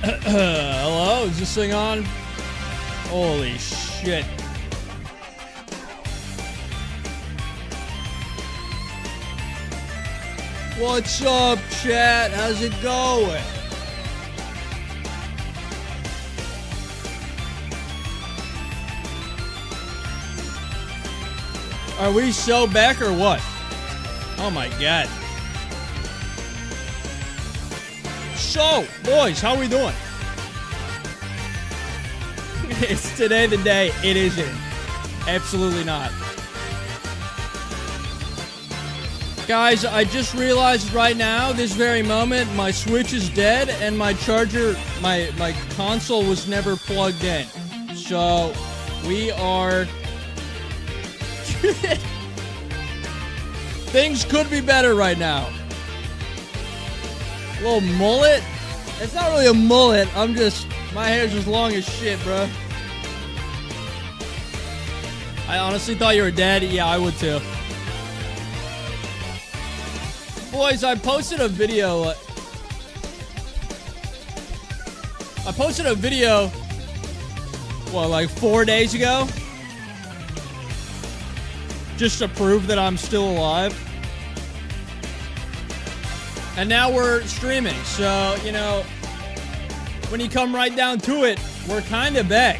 Hello? Is this thing on? Holy shit. What's up, chat? How's it going? Are we so back or what? Oh my god. So, boys, how we doing? It's today the day. It isn't. Absolutely not. Guys, I just realized right now, this very moment, my Switch is dead and my charger, my console was never plugged in. So, we are... Things could be better right now. Little mullet? It's not really a mullet. I'm just... My hair's just long as shit, bro. I honestly thought you were dead. Yeah, I would too. Boys, I posted a video. What, like 4 days ago? Just to prove that I'm still alive. And now we're streaming, so, you know, when you come right down to it, we're kind of back.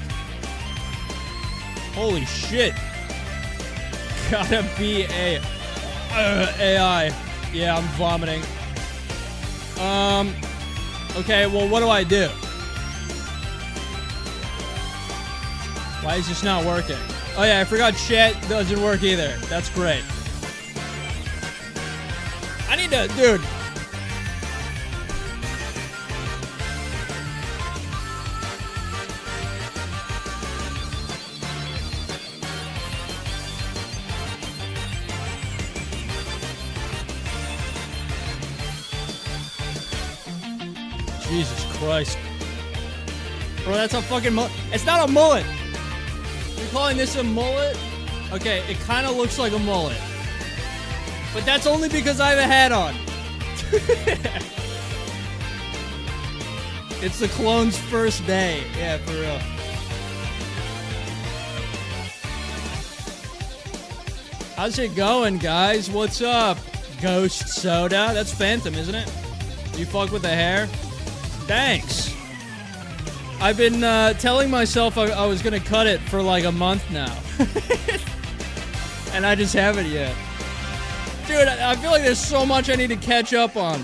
Holy shit. Gotta be a AI. Yeah, I'm vomiting. Okay, well, what do I do? Why is this not working? Oh yeah, I forgot chat doesn't work either. That's great. I need to, dude. Jesus Christ. Bro, that's a fucking mullet. It's not a mullet. You're calling this a mullet? Okay, it kind of looks like a mullet. But that's only because I have a hat on. It's the clone's first day. Yeah, for real. How's it going, guys? What's up? Ghost Soda? That's Phantom, isn't it? You fuck with the hair? Thanks. I've been telling myself I was gonna cut it for like a month now. And I just haven't yet. Dude, I feel like there's so much I need to catch up on.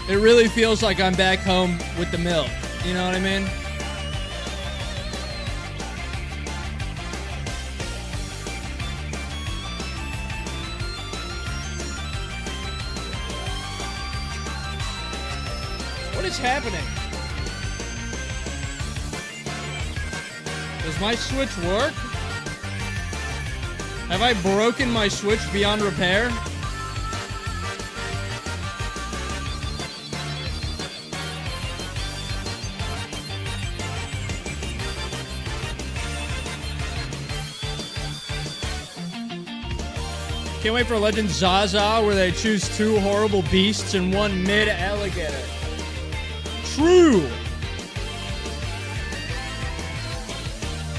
It really feels like I'm back home with the milk. You know what I mean? What is happening? Does my Switch work? Have I broken my Switch beyond repair? Can't wait for Legend Zaza, where they choose two horrible beasts and one mid-alligator. True!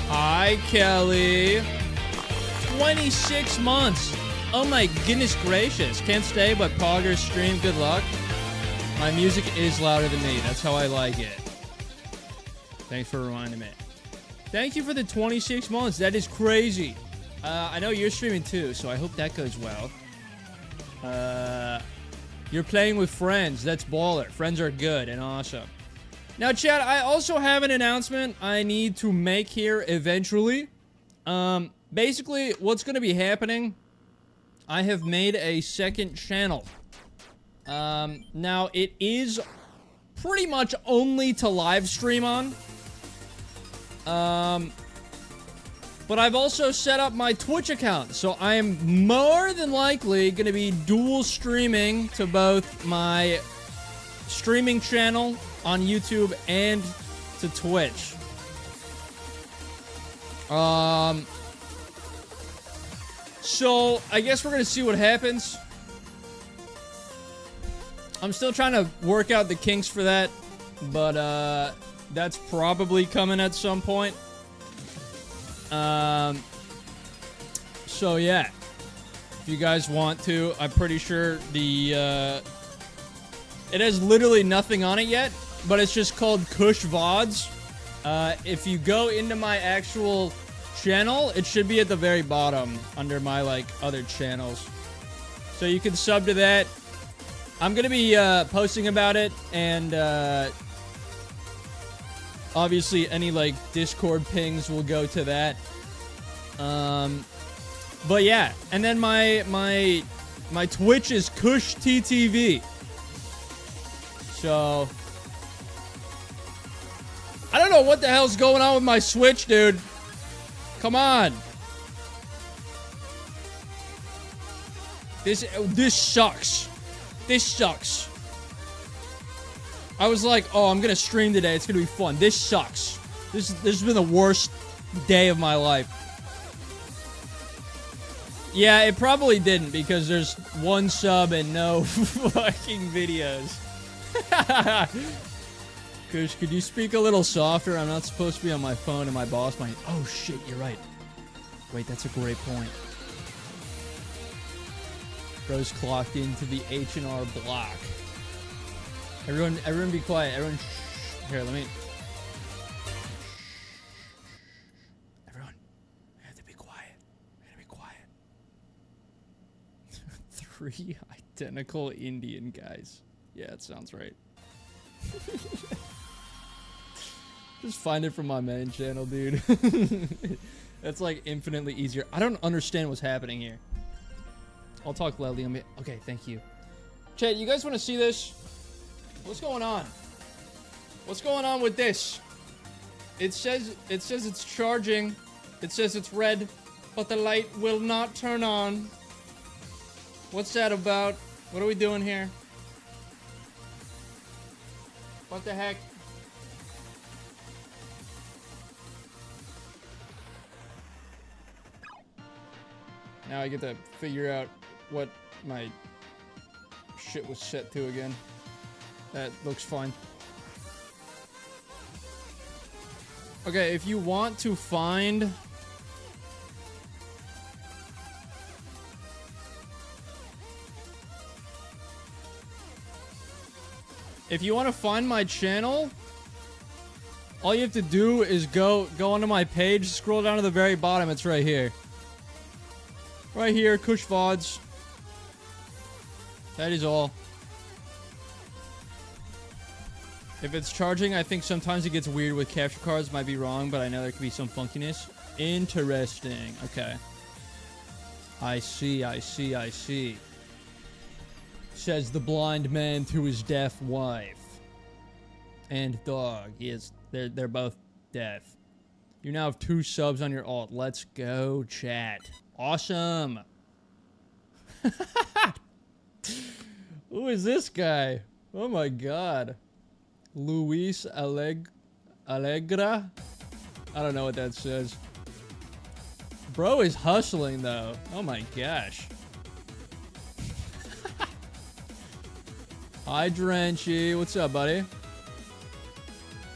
Hi, Kelly. 26 months. Oh my goodness gracious. Can't stay, but Poggers stream. Good luck. My music is louder than me. That's how I like it. Thanks for reminding me. Thank you for the 26 months. That is crazy. I know you're streaming too, so I hope that goes well. You're playing with friends. That's baller. Friends are good and awesome. Now, chat, I also have an announcement I need to make here eventually. Basically, what's going to be happening, I have made a second channel. Now, it is pretty much only to live stream on. But I've also set up my Twitch account, so I am more than likely going to be dual streaming to both my streaming channel on YouTube and to Twitch. So I guess we're gonna see what happens. I'm still trying to work out the kinks for that, but that's probably coming at some point. So yeah, if you guys want to, I'm pretty sure the it has literally nothing on it yet, but it's just called Kush VODs. If you go into my actual channel, it should be at the very bottom under my like other channels. So you can sub to that. I'm gonna be posting about it, and obviously any like Discord pings will go to that. But yeah, and then my Twitch is Kush TTV. So I don't know what the hell's going on with my Switch, dude. Come on. This sucks. This sucks. I was like, oh, I'm gonna stream today. It's gonna be fun. This sucks. This has been the worst day of my life. Yeah, it probably didn't because there's one sub and no fucking videos. Kush, could you speak a little softer? I'm not supposed to be on my phone and my boss might... Oh, shit, you're right. Wait, that's a great point. Bro's clocked into the H&R block. Everyone be quiet. Everyone shh. Here, let me... Everyone, we have to be quiet. We have to be quiet. 3 identical Indian guys. Yeah, it sounds right. Just find it from my main channel, dude. That's like infinitely easier. I don't understand what's happening here. I'll talk loudly. Okay, thank you. Chat, you guys want to see this? What's going on? What's going on with this? It says it's charging. It says it's red, but the light will not turn on. What's that about? What are we doing here? What the heck? Now I get to figure out what my shit was set to again. That looks fine. Okay, if you want to find... If you want to find my channel, all you have to do is go onto my page, scroll down to the very bottom, it's right here. Right here, Kush VODs. That is all. If it's charging, I think sometimes it gets weird with capture cards. Might be wrong, but I know there could be some funkiness. Interesting. Okay. I see, I see, I see. Says the blind man to his deaf wife. And dog. Yes, they're both deaf. You now have 2 subs on your alt. Let's go, chat. Awesome. Who is this guy? Oh my god. Luis Allegra? I don't know what that says. Bro is hustling though. Oh my gosh. Hi Drenchy. What's up, buddy?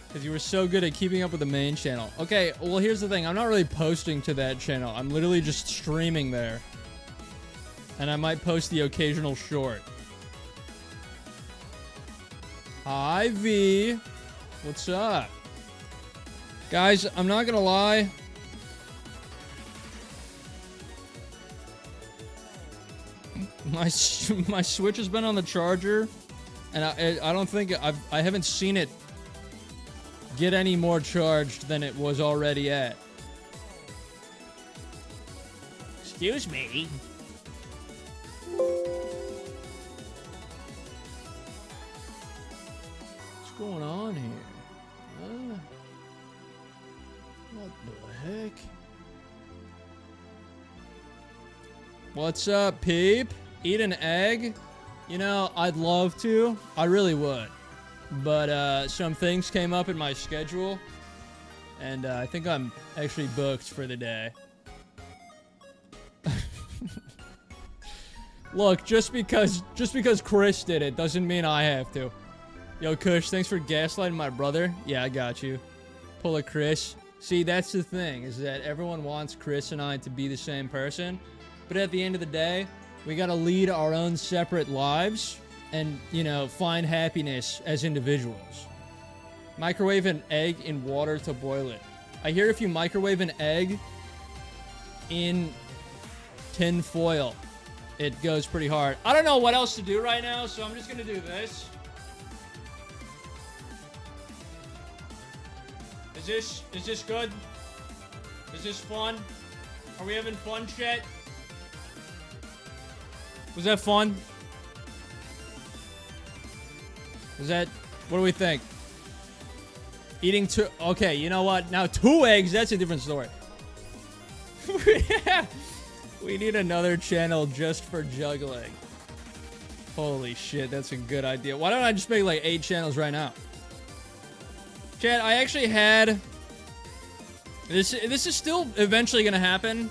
Because you were so good at keeping up with the main channel. Okay, well here's the thing. I'm not really posting to that channel. I'm literally just streaming there. And I might post the occasional short. Hi V. What's up? Guys, I'm not gonna lie. My Switch has been on the charger. And I don't think... I haven't seen it get any more charged than it was already at. Excuse me. What's going on here? What the heck? What's up, peep? Eat an egg? You know, I'd love to. I really would. But some things came up in my schedule. And I think I'm actually booked for the day. Look, just because Chris did it doesn't mean I have to. Yo, Kush, thanks for gaslighting my brother. Yeah, I got you. Pull a Chris. See, that's the thing, is that everyone wants Chris and I to be the same person. But at the end of the day, we gotta lead our own separate lives and, you know, find happiness as individuals. Microwave an egg in water to boil it. I hear if you microwave an egg in tin foil, it goes pretty hard. I don't know what else to do right now, so I'm just gonna do this. Is this good? Is this fun? Are we having fun, chat? Was that fun? Was that... What do we think? Eating two... Okay, you know what? Now 2 eggs, that's a different story. We need another channel just for juggling. Holy shit, that's a good idea. Why don't I just make like 8 channels right now? Chat, I actually had... This is still eventually going to happen.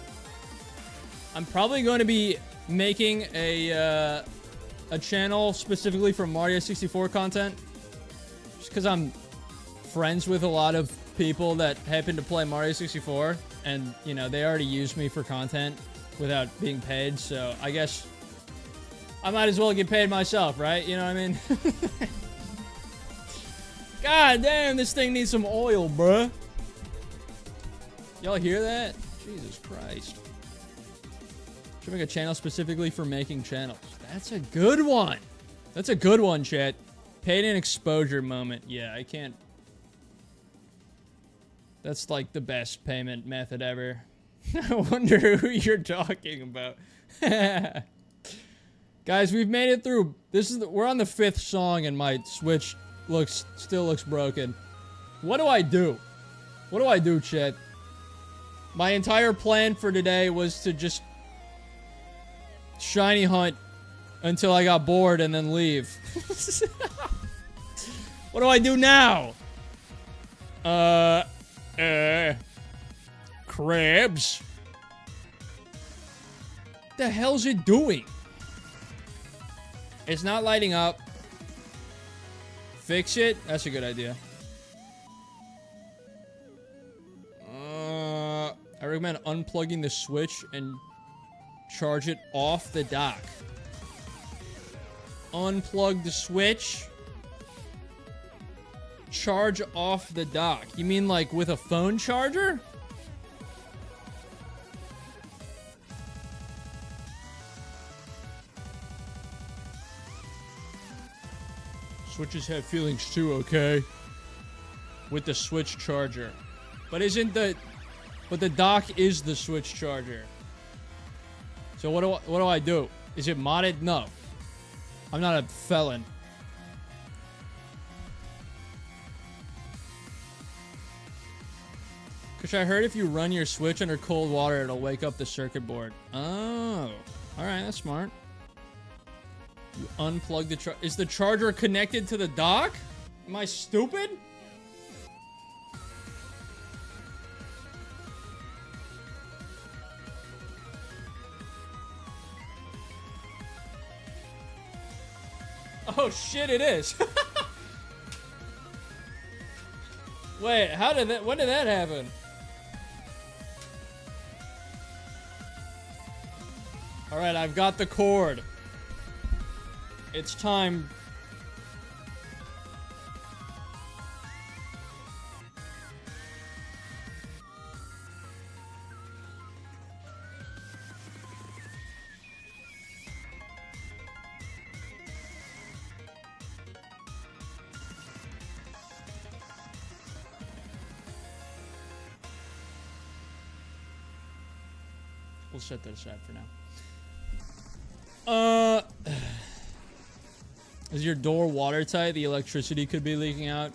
I'm probably going to be making a channel specifically for Mario 64 content. Just because I'm friends with a lot of people that happen to play Mario 64. And, you know, they already use me for content without being paid. So, I guess I might as well get paid myself, right? You know what I mean? God damn, this thing needs some oil, bruh. Y'all hear that? Jesus Christ. Should make a channel specifically for making channels. That's a good one. That's a good one, chat. Paid and exposure moment. Yeah, I can't. That's like the best payment method ever. I wonder who you're talking about. Guys, we've made it through. We're on the 5th song and my Switch still looks broken. What do I do? What do I do, chat? My entire plan for today was to just shiny hunt until I got bored and then leave. What do I do now? Crabs. What the hell's it doing? It's not lighting up. Fix it? That's a good idea. I recommend unplugging the Switch and charge it off the dock. Unplug the Switch. Charge off the dock. You mean like with a phone charger? Switches have feelings too, okay? With the Switch charger. But but the dock is the Switch charger. So what do I do? Is it modded? No. I'm not a felon. Cause I heard if you run your Switch under cold water, it'll wake up the circuit board. Oh. Alright, that's smart. You unplug the charger. Is the charger connected to the dock? Am I stupid? Oh shit, it is. Wait, when did that happen? Alright, I've got the cord. It's time. We'll set that aside for now. Is your door watertight? The electricity could be leaking out.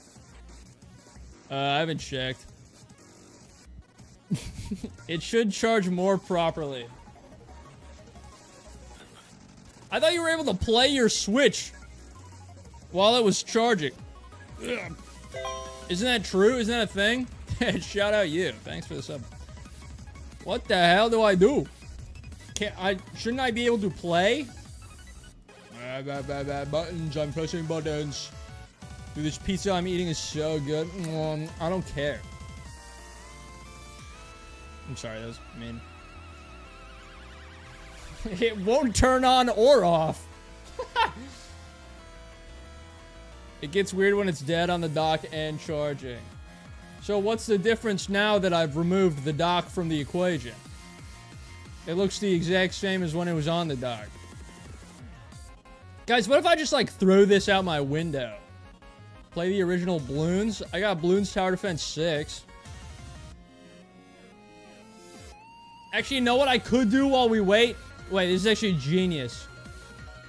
I haven't checked. It should charge more properly. I thought you were able to play your Switch while it was charging. Ugh. Isn't that true? Isn't that a thing? Shout out you. Thanks for the sub. What the hell do I do? Shouldn't I be able to play? Buttons. I'm pressing buttons. Dude, this pizza I'm eating is so good. I don't care. I'm sorry, that was mean. It won't turn on or off. It gets weird when it's dead on the dock and charging. So what's the difference now that I've removed the dock from the equation? It looks the exact same as when it was on the dock. Guys, what if I just, like, throw this out my window? Play the original Bloons? I got Bloons Tower Defense 6. Actually, you know what I could do while we wait? Wait, this is actually genius.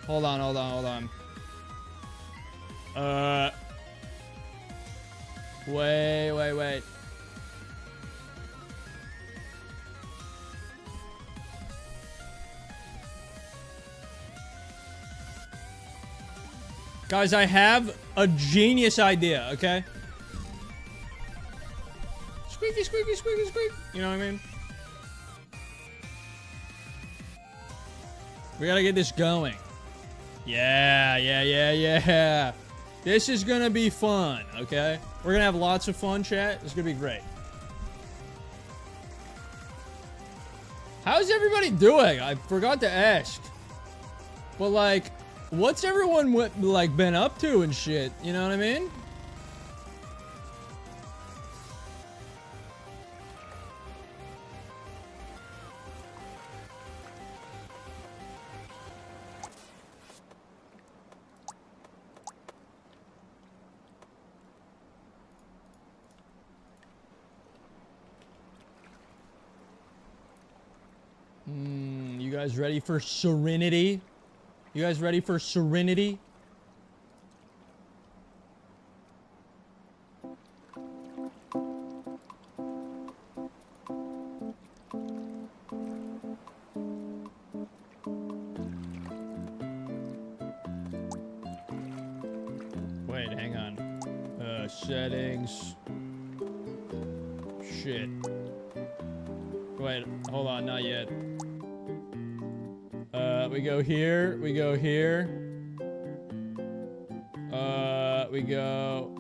Hold on. Wait. Guys, I have a genius idea, okay? Squeaky, squeaky, squeaky, squeak. You know what I mean? We gotta get this going. Yeah. This is gonna be fun, okay? We're gonna have lots of fun, chat. It's gonna be great. How's everybody doing? I forgot to ask. But, like, what's everyone, like, been up to and shit? You know what I mean? You guys ready for serenity? You guys ready for serenity? Wait, hang on. Settings. Shit. Wait, hold on, not yet. We go here, we go here. We go...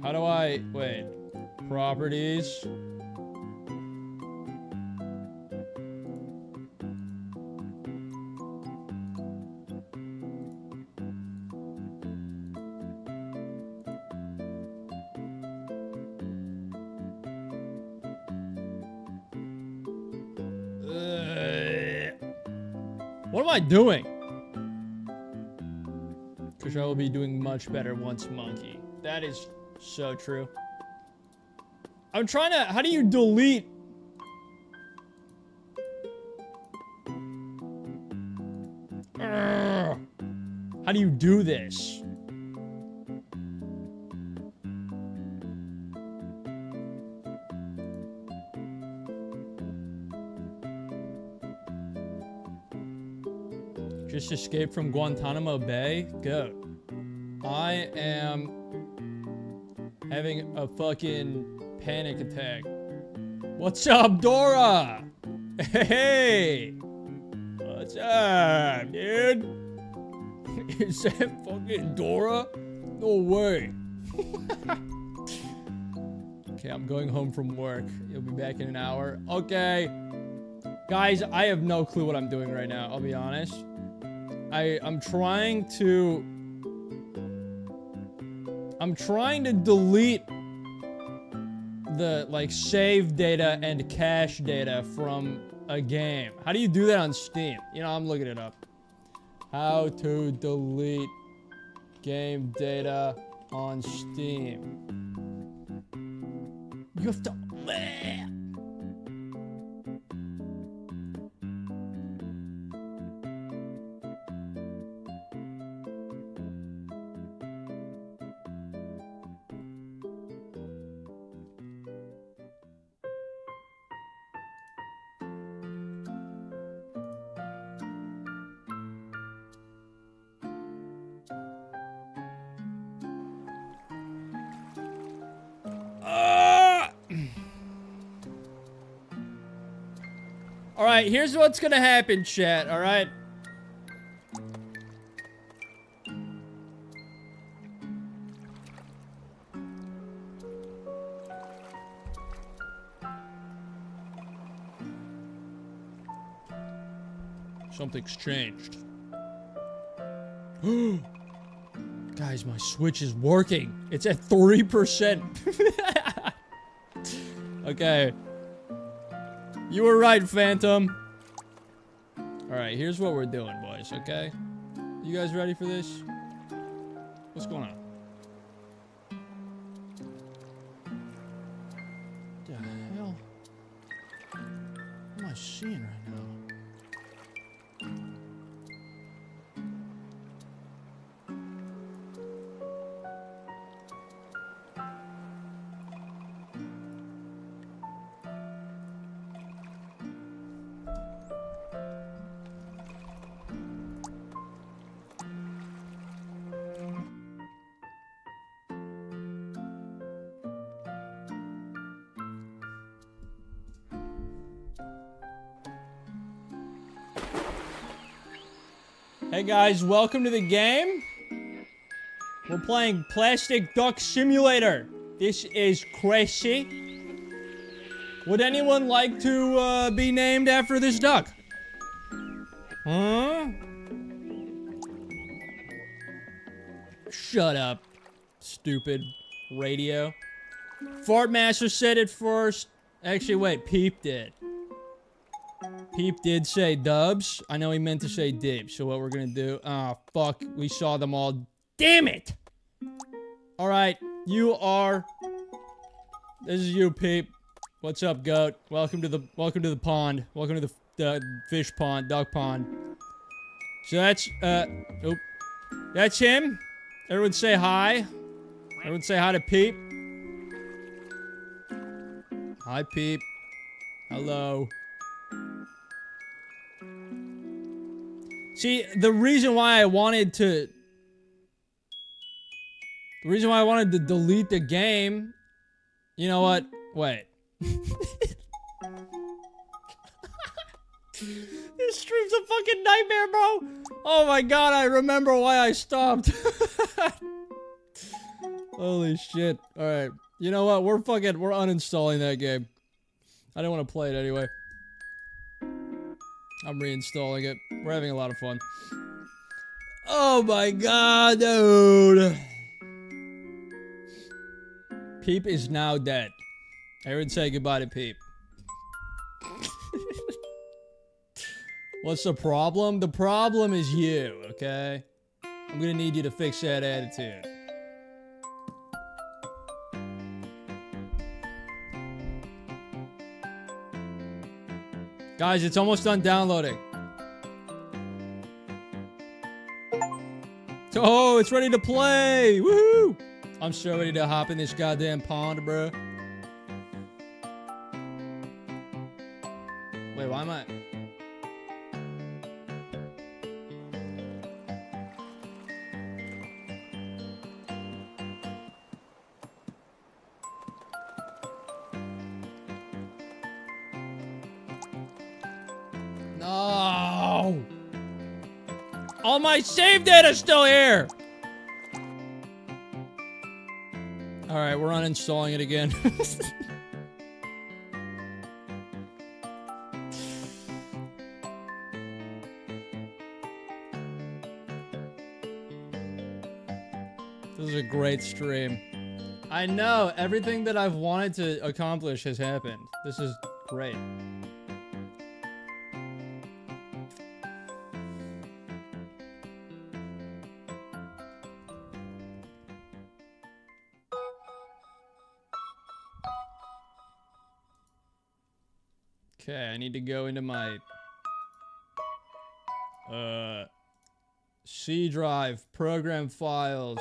How do I... Wait. Properties. What am I doing? Because I will be doing much better once monkey. That is so true. I'm trying to... How do you delete... How do you do this? Just escape from Guantanamo Bay? Go. I am having a fucking panic attack. What's up, Dora? Hey! What's up, dude? Is that fucking Dora? No way. Okay, I'm going home from work. You'll be back in an hour. Okay. Guys, I have no clue what I'm doing right now, I'll be honest. I'm trying to delete the, like, save data and cache data from a game. How do you do that on Steam? You know, I'm looking it up. How to delete game data on Steam. You have to... Alright, here's what's gonna happen, chat, alright? Something's changed. Guys, my Switch is working. It's at 3%. Okay. You were right, Phantom. Alright, here's what we're doing, boys, okay? You guys ready for this? What's going on? What the hell? What am I seeing right now? Hey guys, welcome to the game. We're playing Plastic Duck Simulator. This is crazy. Would anyone like to be named after this duck? Huh? Shut up, stupid radio. Fartmaster said it first. Actually, wait, Peep did. Peep did say dubs. I know he meant to say dibs. So what we're gonna do... Oh, fuck. We saw them all. Damn it! Alright. You are... This is you, Peep. What's up, goat? Welcome to the pond. Welcome to the fish pond. Duck pond. So that's... Oop. That's him. Everyone say hi. Everyone say hi to Peep. Hi, Peep. Hello. See, the reason why I wanted to delete the game... You know what? Wait. This stream's a fucking nightmare, bro! Oh my god, I remember why I stopped. Holy shit. Alright. You know what? We're uninstalling that game. I don't want to play it anyway. I'm reinstalling it. We're having a lot of fun. Oh my god, dude. Peep is now dead. Everyone say goodbye to Peep. What's the problem? The problem is you, okay? I'm gonna need you to fix that attitude. Guys, it's almost done downloading. Oh, it's ready to play! Woohoo! I'm so ready to hop in this goddamn pond, bro. Wait, why am I... No! All my save data's still here! Alright, we're uninstalling it again. This is a great stream. I know, everything that I've wanted to accomplish has happened. This is great. Okay, I need to go into my C drive, program files,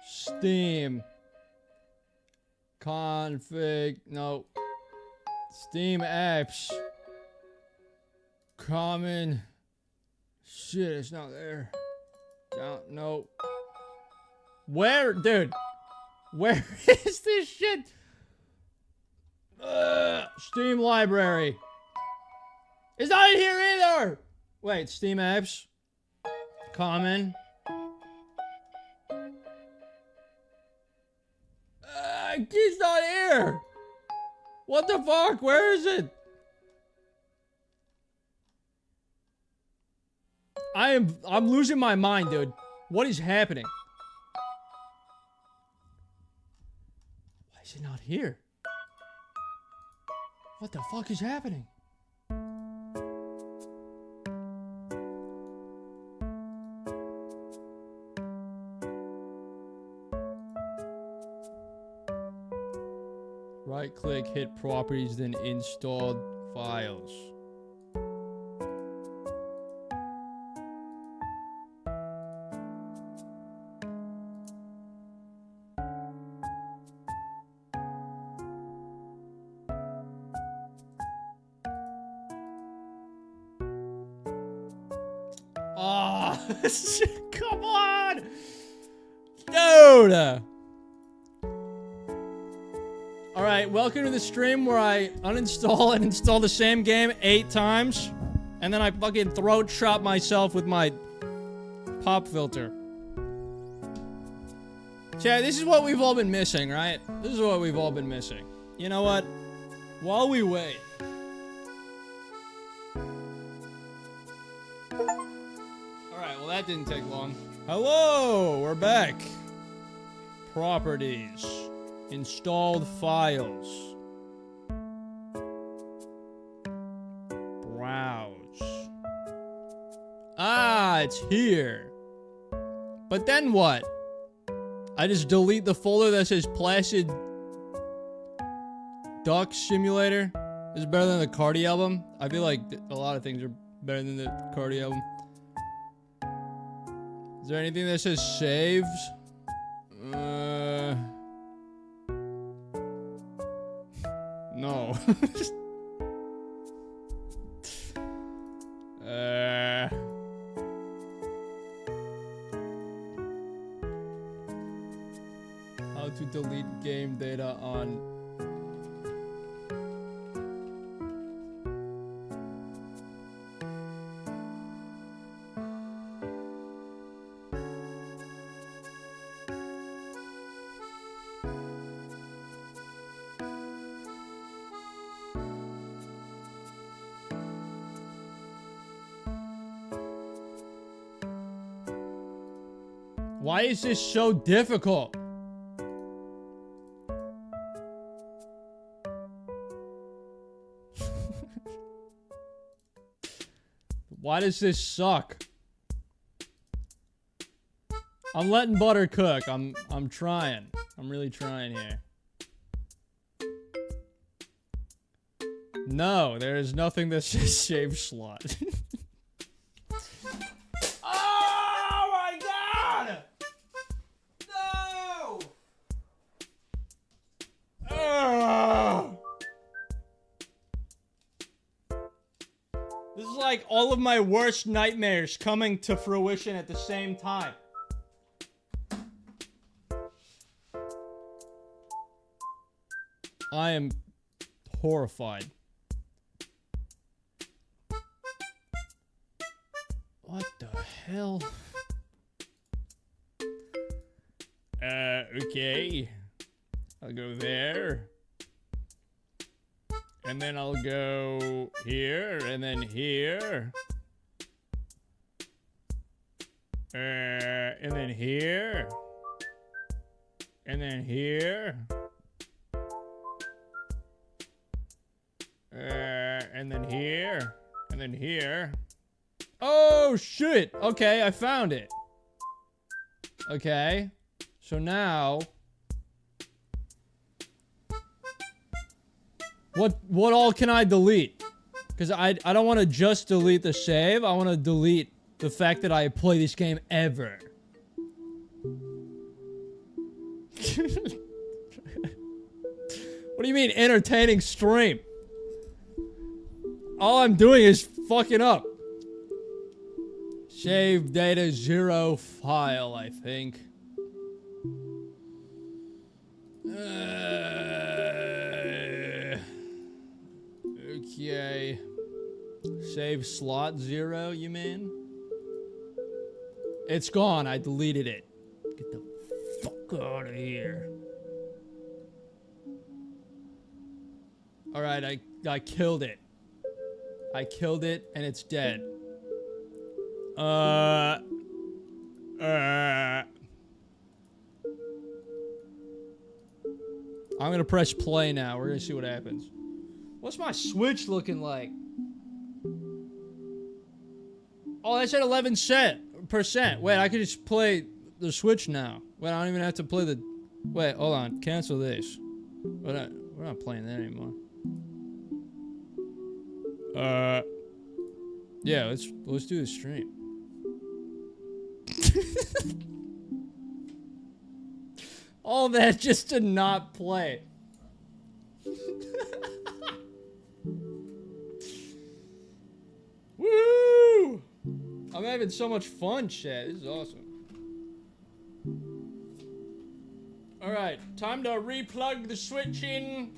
Steam, config, no, Steam apps, common, shit, it's not there, down, no, where, dude, where is this shit? Steam library. It's not in here either! Wait, Steam apps. Common. It's not here! What the fuck? Where is it? I'm losing my mind, dude. What is happening? Why is it not here? What the fuck is happening? Right click, hit properties, then installed files. Oh, come on, dude. All right, welcome to the stream where I uninstall and install the same game 8 times, and then I fucking throat chop myself with my pop filter. Chat, this is what we've all been missing, right? This is what we've all been missing. You know what? While we wait. Alright, well that didn't take long. Hello, we're back. Properties. Installed files. Browse. Ah, it's here. But then what? I just delete the folder that says Placid Duck Simulator. This is better than the Cardi album. I feel like a lot of things are better than the Cardi album. Is there anything that says saved? No. How to delete game data on... Why is this so difficult? Why does this suck? I'm letting butter cook. I'm trying. I'm really trying here. No, there is nothing that says save slot. Oh my god! No! Ugh. This is like all of my worst nightmares coming to fruition at the same time. I am horrified. What the hell? Okay. I'll go there. And then I'll go here, and then here. And then here. And then here. And then here. And then here. Oh, shit! Okay, I found it. Okay. So now... What all can I delete? Because I don't want to just delete the save. I want to delete the fact that I play this game ever. What do you mean entertaining stream? All I'm doing is fucking up. Save data 0 file, I think. Okay. Save slot 0, you mean? It's gone. I deleted it. Get the fuck out of here. Alright, I killed it. I killed it and it's dead. I'm gonna press play now. We're gonna see what happens. What's my Switch looking like? Oh, that's at 11%. Wait, I could just play the Switch now. Wait, I don't even have to play the... Wait, hold on. Cancel this. We're not playing that anymore. Yeah, let's do the stream. All that just to not play. Woo! I'm having so much fun, chat. This is awesome. Alright, time to replug the Switch in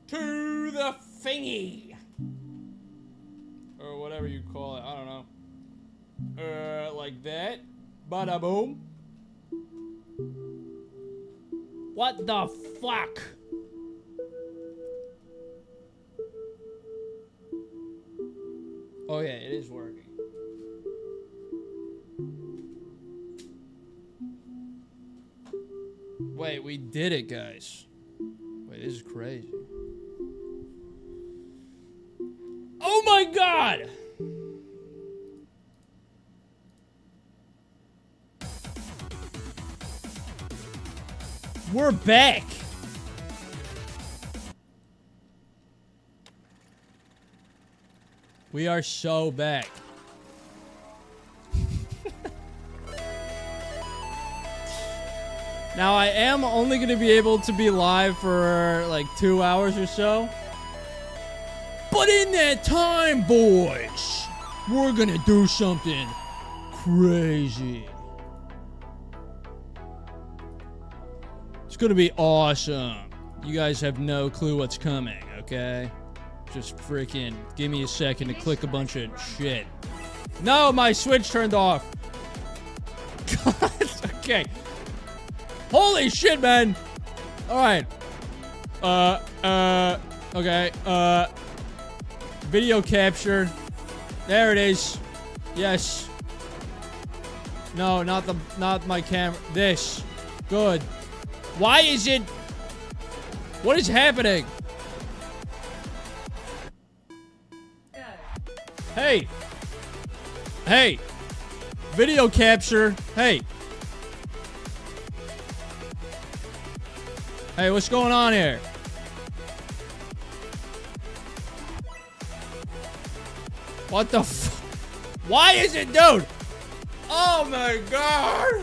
to the thingy. Or whatever you call it, I don't know. Like that. Bada boom. What the fuck? Oh yeah, it is working. Wait, we did it, guys. Wait, this is crazy. Oh my god! We're back! We are so back. Now, I am only going to be able to be live for like 2 hours or so. But in that time, boys, we're going to do something crazy. It's going to be awesome. You guys have no clue what's coming, okay? Just freaking give me a second to click a bunch of shit. No, my Switch turned off. God, okay. Holy shit, man. All right. Okay. Video capture. There it is. Yes. No, not my camera. This. Good. Why is it? What is happening? Hey. Hey. Video capture. Hey. Hey, what's going on here? What the f... Why is it, dude? Oh my god!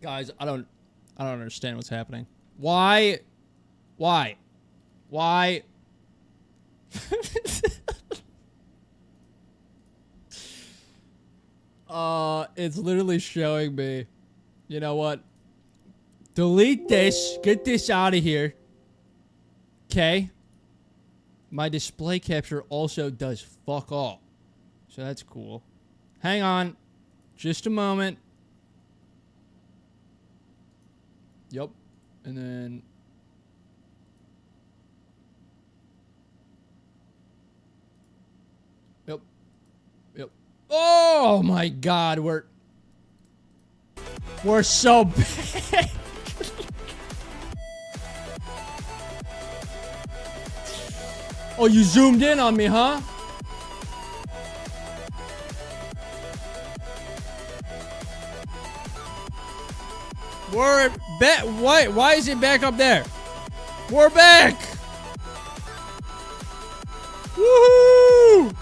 Guys, I don't understand what's happening. Why? It's literally showing me. You know what? Delete this. Get this out of here. Okay? My display capture also does fuck all. So that's cool. Hang on. Just a moment. Yep. And then... Yep. Yep. Oh my god, we're so bad. Oh, you zoomed in on me, huh? We're back. Why is it back up there? We're back. Woohoo!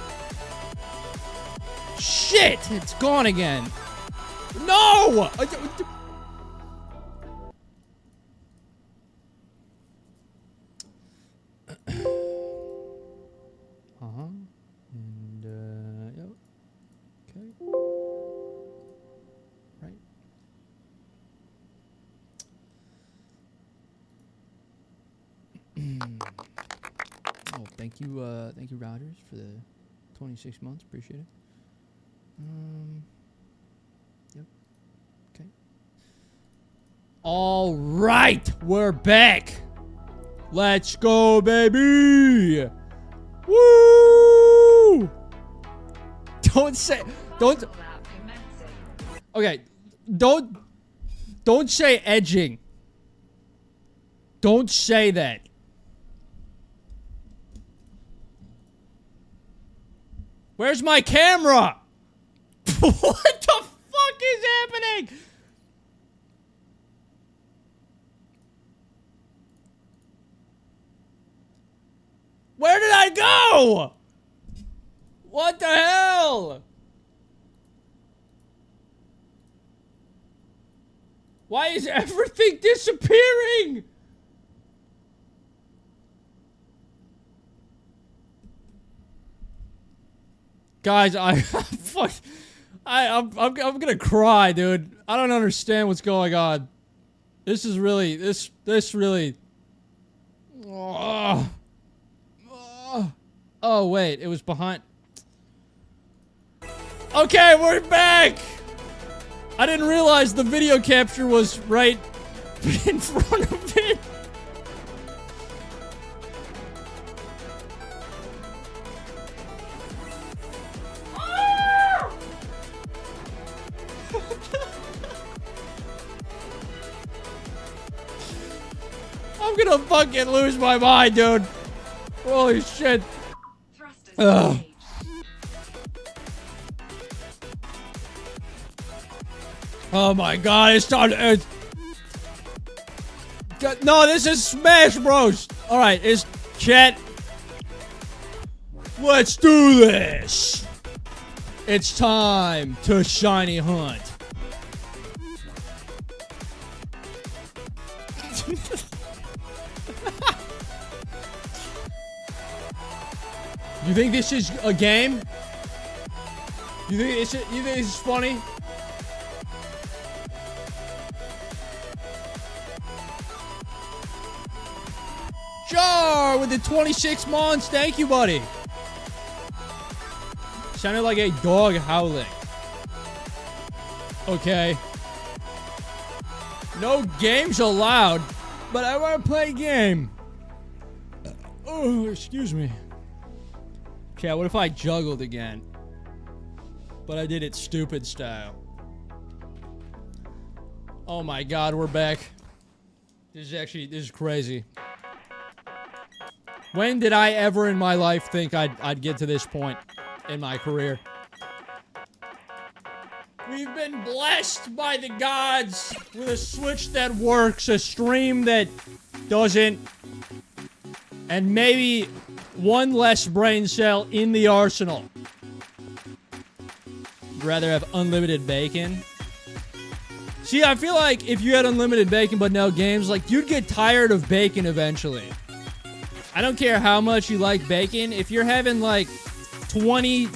Shit, it's gone again. No! And yep. Okay. Right. Oh, thank you, Rogers, for the 26 months. Appreciate it. Yep. Okay. All right, we're back. Let's go, baby. Woo! Don't say, don't. Okay, don't say edging. Don't say that. Where's my camera? What the fuck is happening? Where did I go? What the hell? Why is everything disappearing? Guys, fuck. I'm gonna cry, dude. I don't understand what's going on. This is really, this really. Oh, wait, it was behind. Okay, we're back! I didn't realize the video capture was right in front of it. I'm gonna fucking lose my mind, dude. Holy shit. Ugh. Oh my god, it's time to... no, this is Smash Bros. Alright, it's chat. Let's do this. It's time to shiny hunt. You think this is a game? You think this is funny? Jar with the 26 months. Thank you, buddy. Sounded like a dog howling. Okay. No games allowed, but I want to play a game. Oh, excuse me. Okay, what if I juggled again? But I did it stupid style. Oh my god, we're back. This is crazy. When did I ever in my life think I'd get to this point in my career? We've been blessed by the gods with a Switch that works, a stream that doesn't, and maybe one less brain cell in the arsenal. I'd rather have unlimited bacon. See, I feel like if you had unlimited bacon but no games, like, you'd get tired of bacon eventually. I don't care how much you like bacon. If you're having, like, 20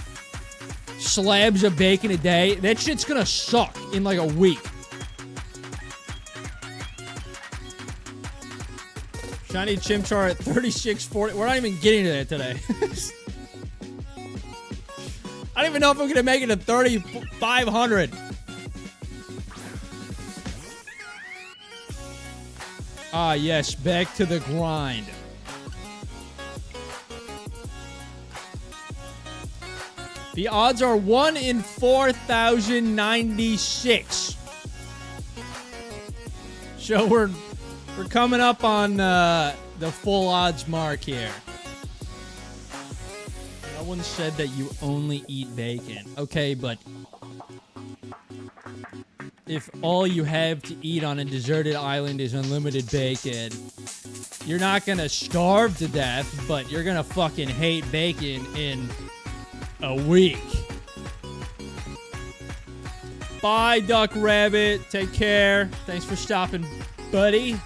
slabs of bacon a day, that shit's gonna suck in, like, a week. Shiny Chimchar at 3640. We're not even getting to that today. I don't even know if I'm gonna make it to 3,500. Ah, yes, back to the grind. The odds are 1 in 4,096. So we're coming up on the full odds mark here. No one said that you only eat bacon. Okay, but if all you have to eat on a deserted island is unlimited bacon, you're not gonna starve to death, but you're gonna fucking hate bacon in a week. Bye, Duck Rabbit. Take care. Thanks for stopping, buddy.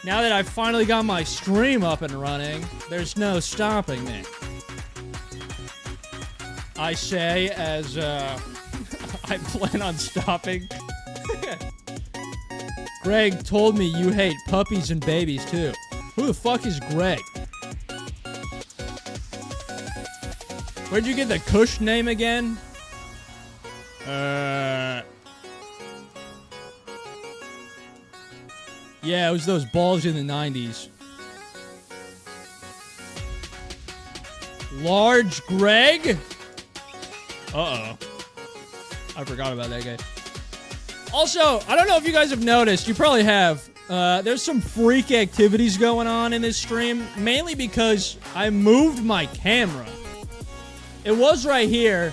Now that I've finally got my stream up and running, there's no stopping me. I say as, I plan on stopping. Greg told me you hate puppies and babies, too. Who the fuck is Greg? Where'd you get the Kush name again? Yeah, it was those balls in the 90s. Large Greg? Uh-oh. I forgot about that guy. Also, I don't know if you guys have noticed. You probably have. There's some freak activities going on in this stream. Mainly because I moved my camera. It was right here.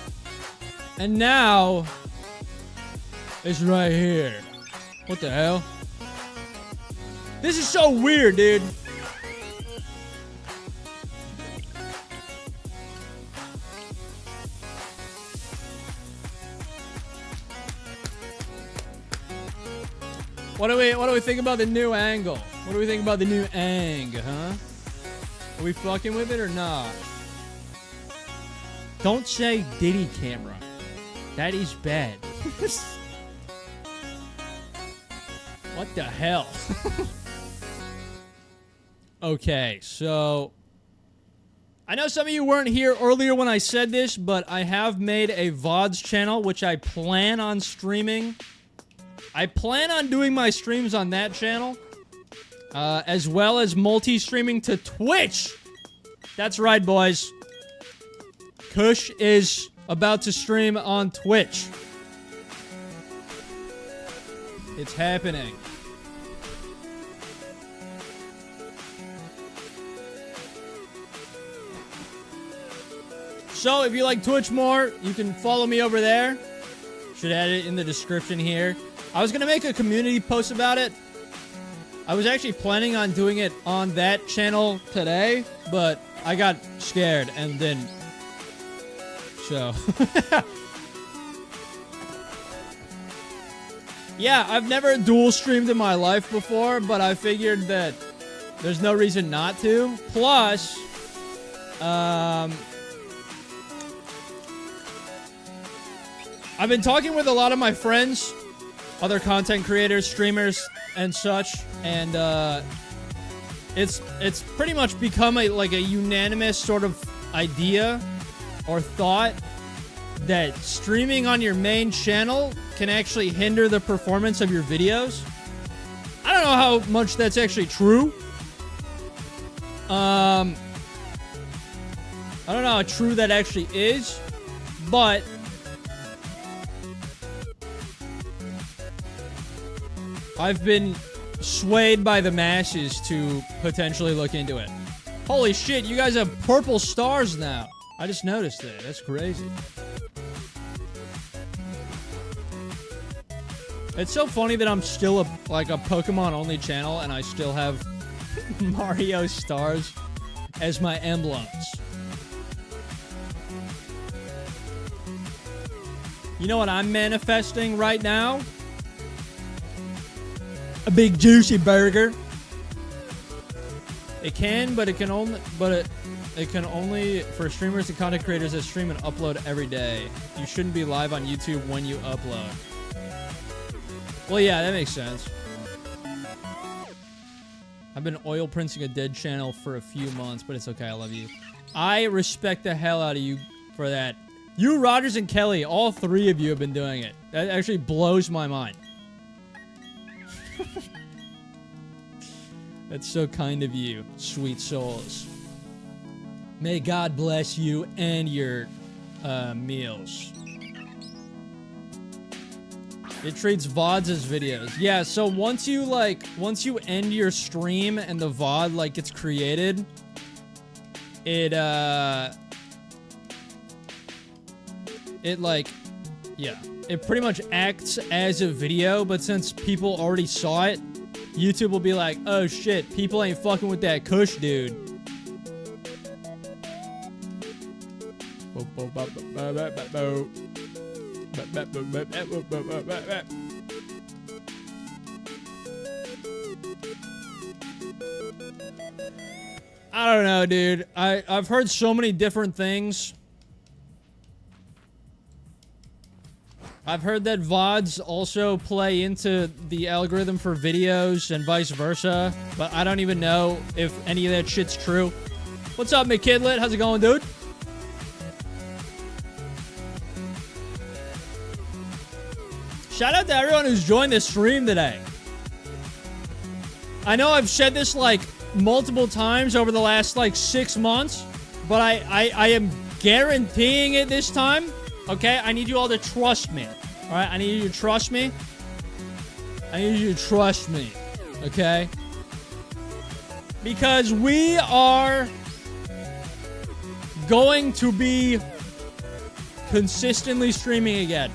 And now... it's right here. What the hell? This is so weird, dude. What do we think about the new angle? What do we think about the new huh? Are we fucking with it or not? Don't say Diddy camera. That is bad. What the hell? Okay, so I know some of you weren't here earlier when I said this, but I have made a VODs channel, which I plan on streaming. I plan on doing my streams on that channel, as well as multi-streaming to Twitch. That's right, boys. Kush is about to stream on Twitch. It's happening. So, if you like Twitch more, you can follow me over there. Should add it in the description here. I was going to make a community post about it. I was actually planning on doing it on that channel today, but I got scared and then... so... yeah, I've never dual streamed in my life before, but I figured that there's no reason not to. Plus, I've been talking with a lot of my friends, other content creators, streamers, and such, and it's pretty much become a unanimous sort of idea or thought that streaming on your main channel can actually hinder the performance of your videos. I don't know how much that's actually true. I don't know how true that actually is, but I've been swayed by the masses to potentially look into it. Holy shit, you guys have purple stars now. I just noticed that. That's crazy. It's so funny that I'm still a Pokemon-only channel and I still have Mario stars as my emblems. You know what I'm manifesting right now? A big juicy burger. It can, but it can only, it can only for streamers and content creators that stream and upload every day. You shouldn't be live on YouTube when you upload. Well, yeah, that makes sense. I've been oil printing a dead channel for a few months, but it's okay. I love you. I respect the hell out of you for that. You, Rogers, and Kelly, all three of you have been doing it. That actually blows my mind. That's so kind of you, sweet souls. May God bless you and your meals. It treats VODs as videos. Yeah, so once you end your stream and the VOD gets created, it pretty much acts as a video, but since people already saw it, YouTube will be like, oh shit, people ain't fucking with that Kush dude. I don't know, dude. I've heard so many different things. I've heard that VODs also play into the algorithm for videos and vice versa, but I don't even know if any of that shit's true. What's up, McKidlet? How's it going, dude? Shout out to everyone who's joined this stream today. I know I've said this, like, multiple times over the last, like, 6 months, but I am guaranteeing it this time, okay? I need you all to trust me, all right? I need you to trust me. I need you to trust me, okay? Because we are going to be consistently streaming again.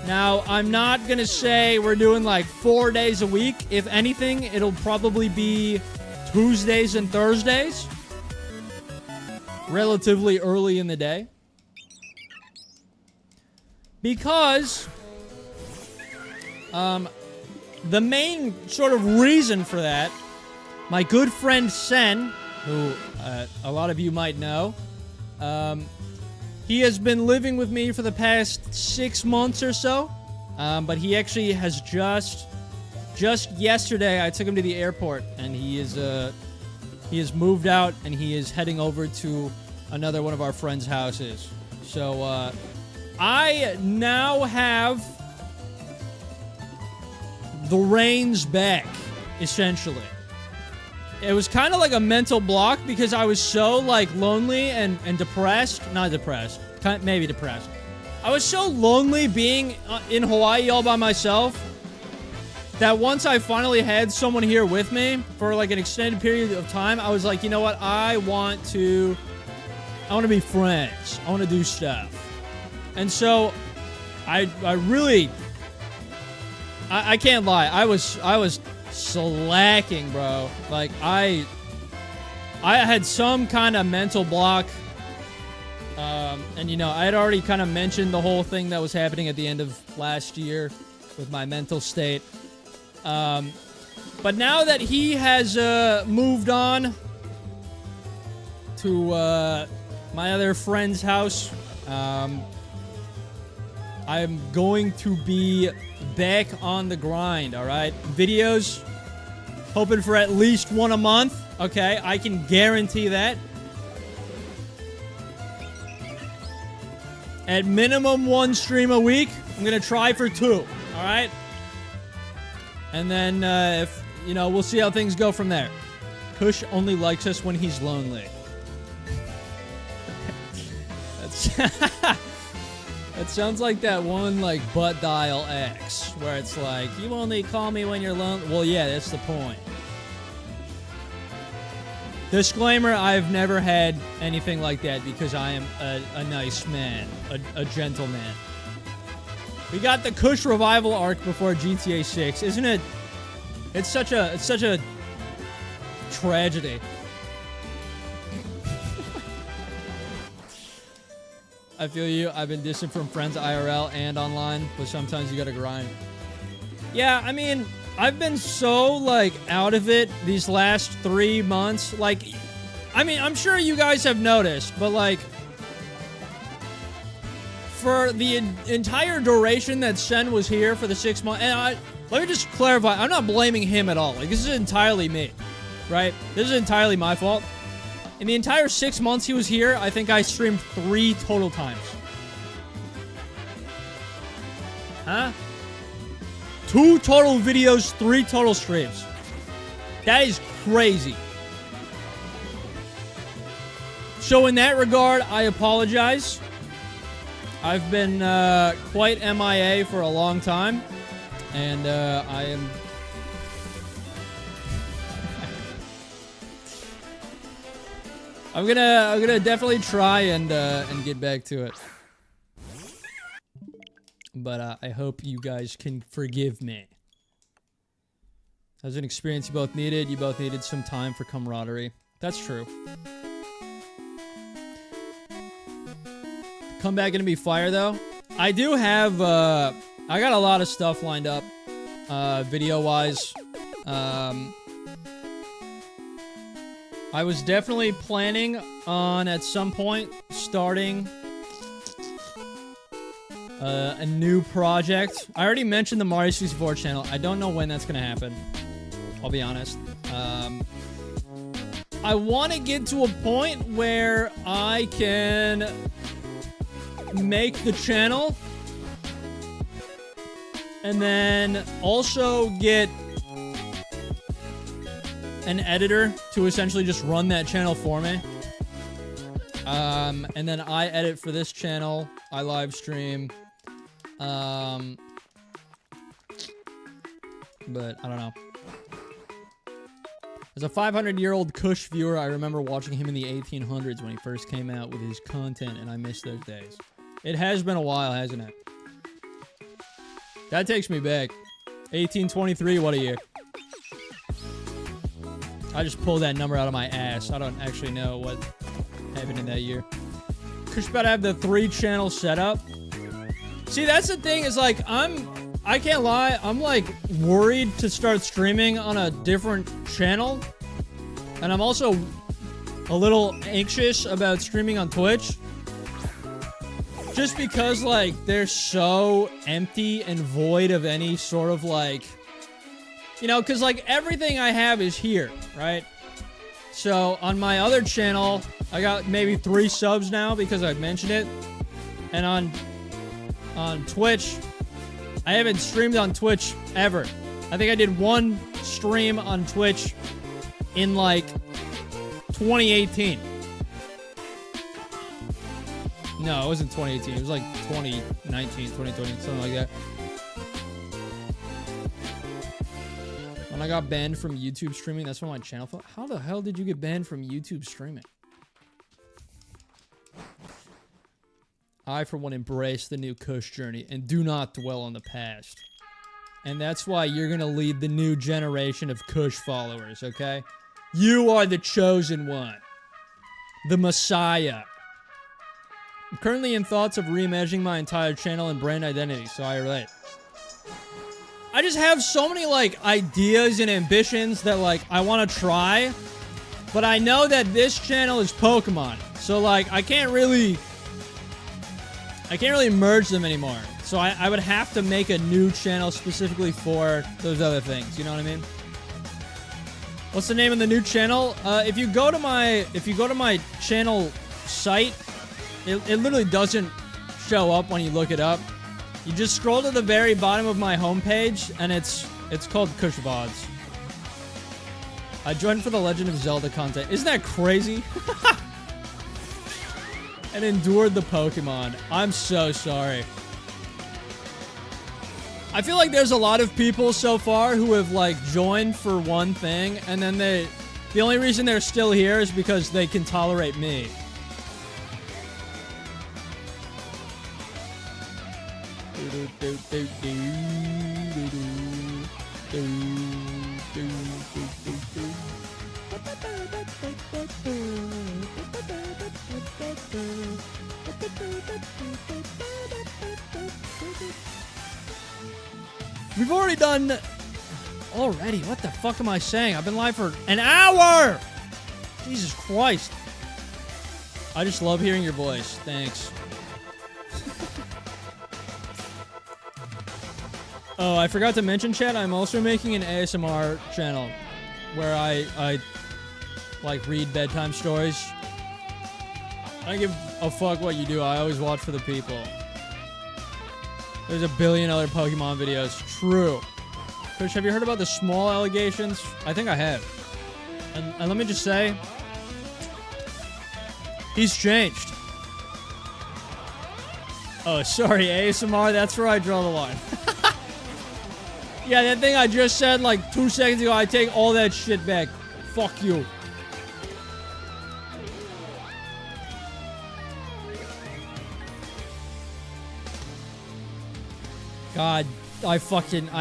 Now, I'm not going to say we're doing like 4 days a week. If anything, it'll probably be Tuesdays and Thursdays. Relatively early in the day. Because the main sort of reason for that, my good friend Sen, who a lot of you might know, he has been living with me for the past 6 months or so, but he actually has just yesterday, I took him to the airport, and he has moved out, and he is heading over to another one of our friends' houses. So, I now have the reins back, essentially. It was kind of like a mental block because I was so, like, lonely and depressed. Not depressed. Maybe depressed. I was so lonely being in Hawaii all by myself that once I finally had someone here with me for, like, an extended period of time, I was like, you know what? I want to be friends. I want to do stuff. And so, I really... I can't lie. I was slacking, bro. Like, I had some kind of mental block. And, you know, I had already kind of mentioned the whole thing that was happening at the end of last year with my mental state. But now that he has moved on to my other friend's house, I'm going to be back on the grind, all right? Videos, hoping for at least one a month, okay? I can guarantee that. At minimum 1 stream a week. I'm going to try for 2, all right? And then, if, you know, we'll see how things go from there. Kush only likes us when he's lonely. That's... It sounds like that one, like, butt dial X, where it's like, you only call me when you're lonely. Well, yeah, that's the point. Disclaimer, I've never had anything like that because I am a nice man, a gentleman. We got the Kush revival arc before GTA 6, isn't it? It's such a tragedy. I feel you. I've been distant from friends IRL and online, but sometimes you gotta grind. Yeah, I mean, I've been so, like, out of it these last 3 months. Like, I mean, I'm sure you guys have noticed, but, like, for the entire duration that Sen was here for the 6 months, and let me just clarify, I'm not blaming him at all. Like, this is entirely me, right? This is entirely my fault. In the entire 6 months he was here, I think I streamed 3 total times. Huh? 2 total videos, 3 total streams. That is crazy. So in that regard, I apologize. I've been quite MIA for a long time. And I am... I'm gonna definitely try and get back to it. But I hope you guys can forgive me. That was an experience you both needed. You both needed some time for camaraderie. That's true. Comeback gonna be fire though. I do have I got a lot of stuff lined up, video wise. I was definitely planning on, at some point, starting a new project. I already mentioned the Mario 64 channel. I don't know when that's gonna happen. I'll be honest. I want to get to a point where I can make the channel and then also get an editor to essentially just run that channel for me. And then I edit for this channel. I live stream. But I don't know. As a 500-year-old Kush viewer, I remember watching him in the 1800s when he first came out with his content, and I miss those days. It has been a while, hasn't it? That takes me back. 1823, what a year. I just pulled that number out of my ass. I don't actually know what happened in that year. Kush about to have the 3-channel setup. See, that's the thing, is like, I can't lie, I'm like worried to start streaming on a different channel. And I'm also a little anxious about streaming on Twitch. Just because, like, they're so empty and void of any sort of, like, you know, because, like, everything I have is here, right? So, on my other channel, I got maybe 3 subs now because I mentioned it. And on Twitch, I haven't streamed on Twitch ever. I think I did 1 stream on Twitch in, like, 2018. No, it wasn't 2018. It was like 2019, 2020, something like that. When I got banned from YouTube streaming, that's when my channel fell. How the hell did you get banned from YouTube streaming? I, for one, embrace the new Kush journey and do not dwell on the past. And that's why you're gonna lead the new generation of Kush followers, okay? You are the chosen one. The Messiah. I'm currently in thoughts of reimagining my entire channel and brand identity, so I relate. I just have so many, like, ideas and ambitions that, like, I want to try. But I know that this channel is Pokemon. So, like, I can't really merge them anymore. So I would have to make a new channel specifically for those other things. You know what I mean? What's the name of the new channel? If you go to my channel site, it literally doesn't show up when you look it up. You just scroll to the very bottom of my homepage, and it's called Kush VODs. I joined for the Legend of Zelda content. Isn't that crazy? And endured the Pokemon. I'm so sorry. I feel like there's a lot of people so far who have, like, joined for one thing, and then the only reason they're still here is because they can tolerate me. We've already done... Already? What the fuck am I saying? I've been live for an hour! Jesus Christ. I just love hearing your voice. Thanks. Oh, I forgot to mention, chat, I'm also making an ASMR channel where I like, read bedtime stories. I don't give a fuck what you do. I always watch for the people. There's a billion other Pokemon videos. True. Kush, have you heard about the small allegations? I think I have. And let me just say, he's changed. Oh, sorry, ASMR, that's where I draw the line. Yeah, that thing I just said like 2 seconds ago, I take all that shit back. Fuck you. God, I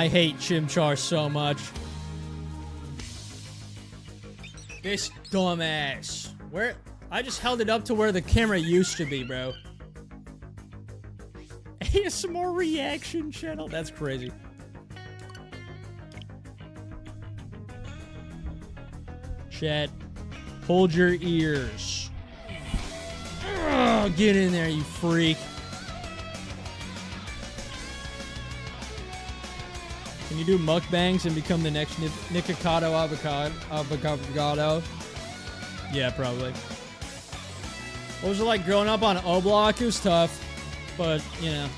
hate Chimchar so much. This dumbass. I just held it up to where the camera used to be, bro. ASMR reaction channel. That's crazy. Chat, hold your ears. Ugh, get in there, you freak. Can you do mukbangs and become the next Nikocado avocado? Yeah, probably. What was it like growing up on O-Block? It was tough, but, you know.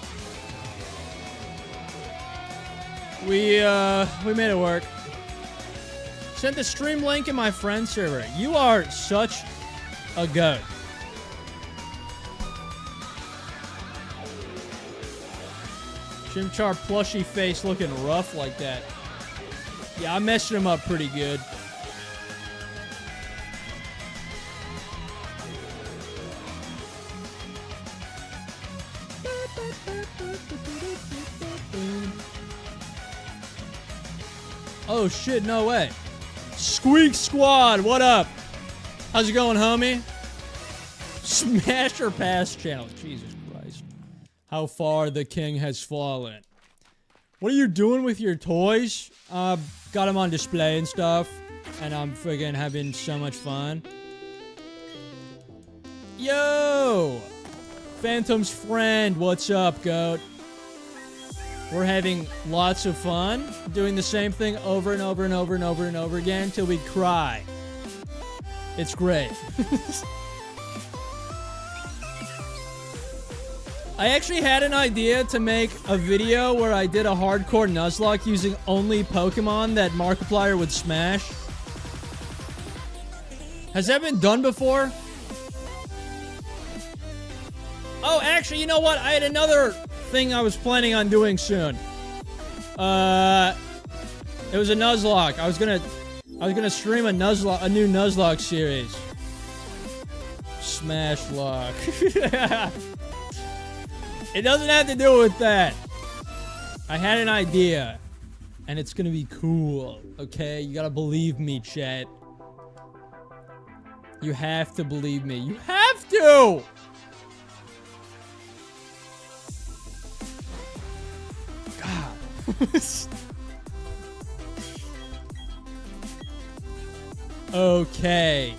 We made it work. Send the stream link in my friend server. You are such a goat. Chimchar plushy face looking rough like that. Yeah, I'm messing him up pretty good. Oh shit, no way. Squeak Squad, what up? How's it going, homie? Smash or pass challenge. Jesus Christ. How far the king has fallen. What are you doing with your toys? Got them on display and stuff. And I'm friggin' having so much fun. Yo! Phantom's friend, what's up, goat? We're having lots of fun, doing the same thing over and over and over and over and over again until we cry. It's great. I actually had an idea to make a video where I did a hardcore Nuzlocke using only Pokemon that Markiplier would smash. Has that been done before? Oh, actually, you know what? I had another thing I was planning on doing soon. It was a Nuzlocke. I was gonna stream a new Nuzlocke series. Smash Lock. It doesn't have to do with that. I had an idea, and it's gonna be cool. Okay, you gotta believe me, chat. You have to believe me. You have to. Okay.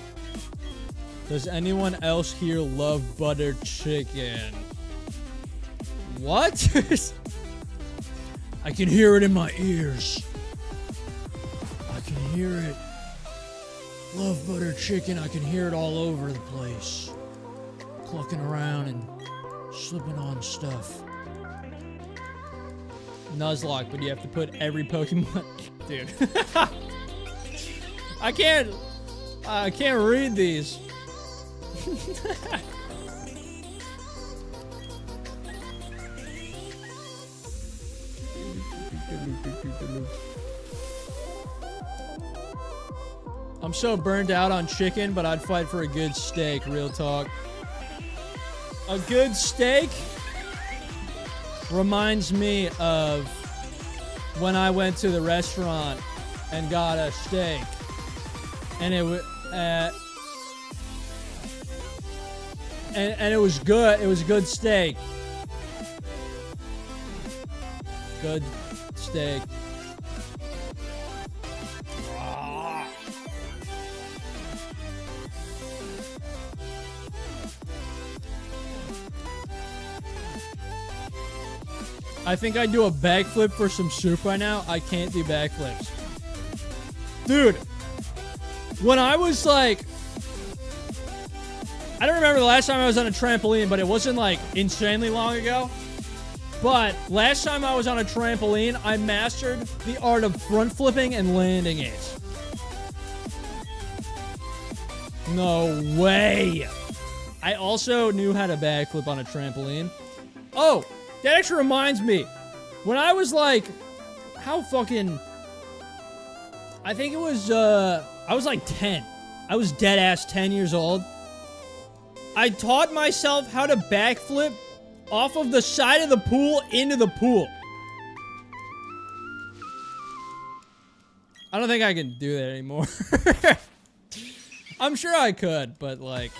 Does anyone else here love butter chicken? What? I can hear it in my ears. I can hear it. Love butter chicken. I can hear it all over the place. Clucking around and slipping on stuff. Nuzlocke, but you have to put every Pokemon. Dude. I can't read these. I'm so burned out on chicken, but I'd fight for a good steak, real talk. A good steak reminds me of when I went to the restaurant and got a steak, and it was and it was good. It was a good steak. Good steak. I think I'd do a backflip for some soup right now. I can't do backflips. Dude, when I was like... I don't remember the last time I was on a trampoline, but it wasn't like insanely long ago. But last time I was on a trampoline, I mastered the art of front flipping and landing it. No way. I also knew how to backflip on a trampoline. Oh! That actually reminds me, when I was like, how fucking, I think it was, I was like 10. I was dead ass 10 years old. I taught myself how to backflip off of the side of the pool into the pool. I don't think I can do that anymore. I'm sure I could, but like...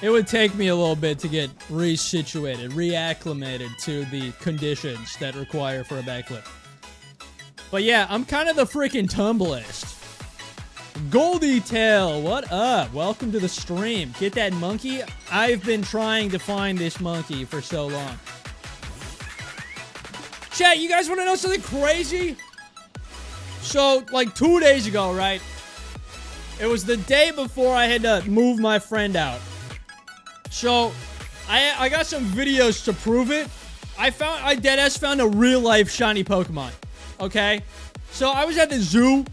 It would take me a little bit to get resituated, reacclimated to the conditions that require for a backflip. But yeah, I'm kind of the freaking tumblist. Goldie Tail, what up? Welcome to the stream. Get that monkey? I've been trying to find this monkey for so long. Chat, you guys want to know something crazy? So, like 2 days ago, right? It was the day before I had to move my friend out. So, I got some videos to prove it. I deadass found a real life shiny Pokemon. Okay? So I was at the zoo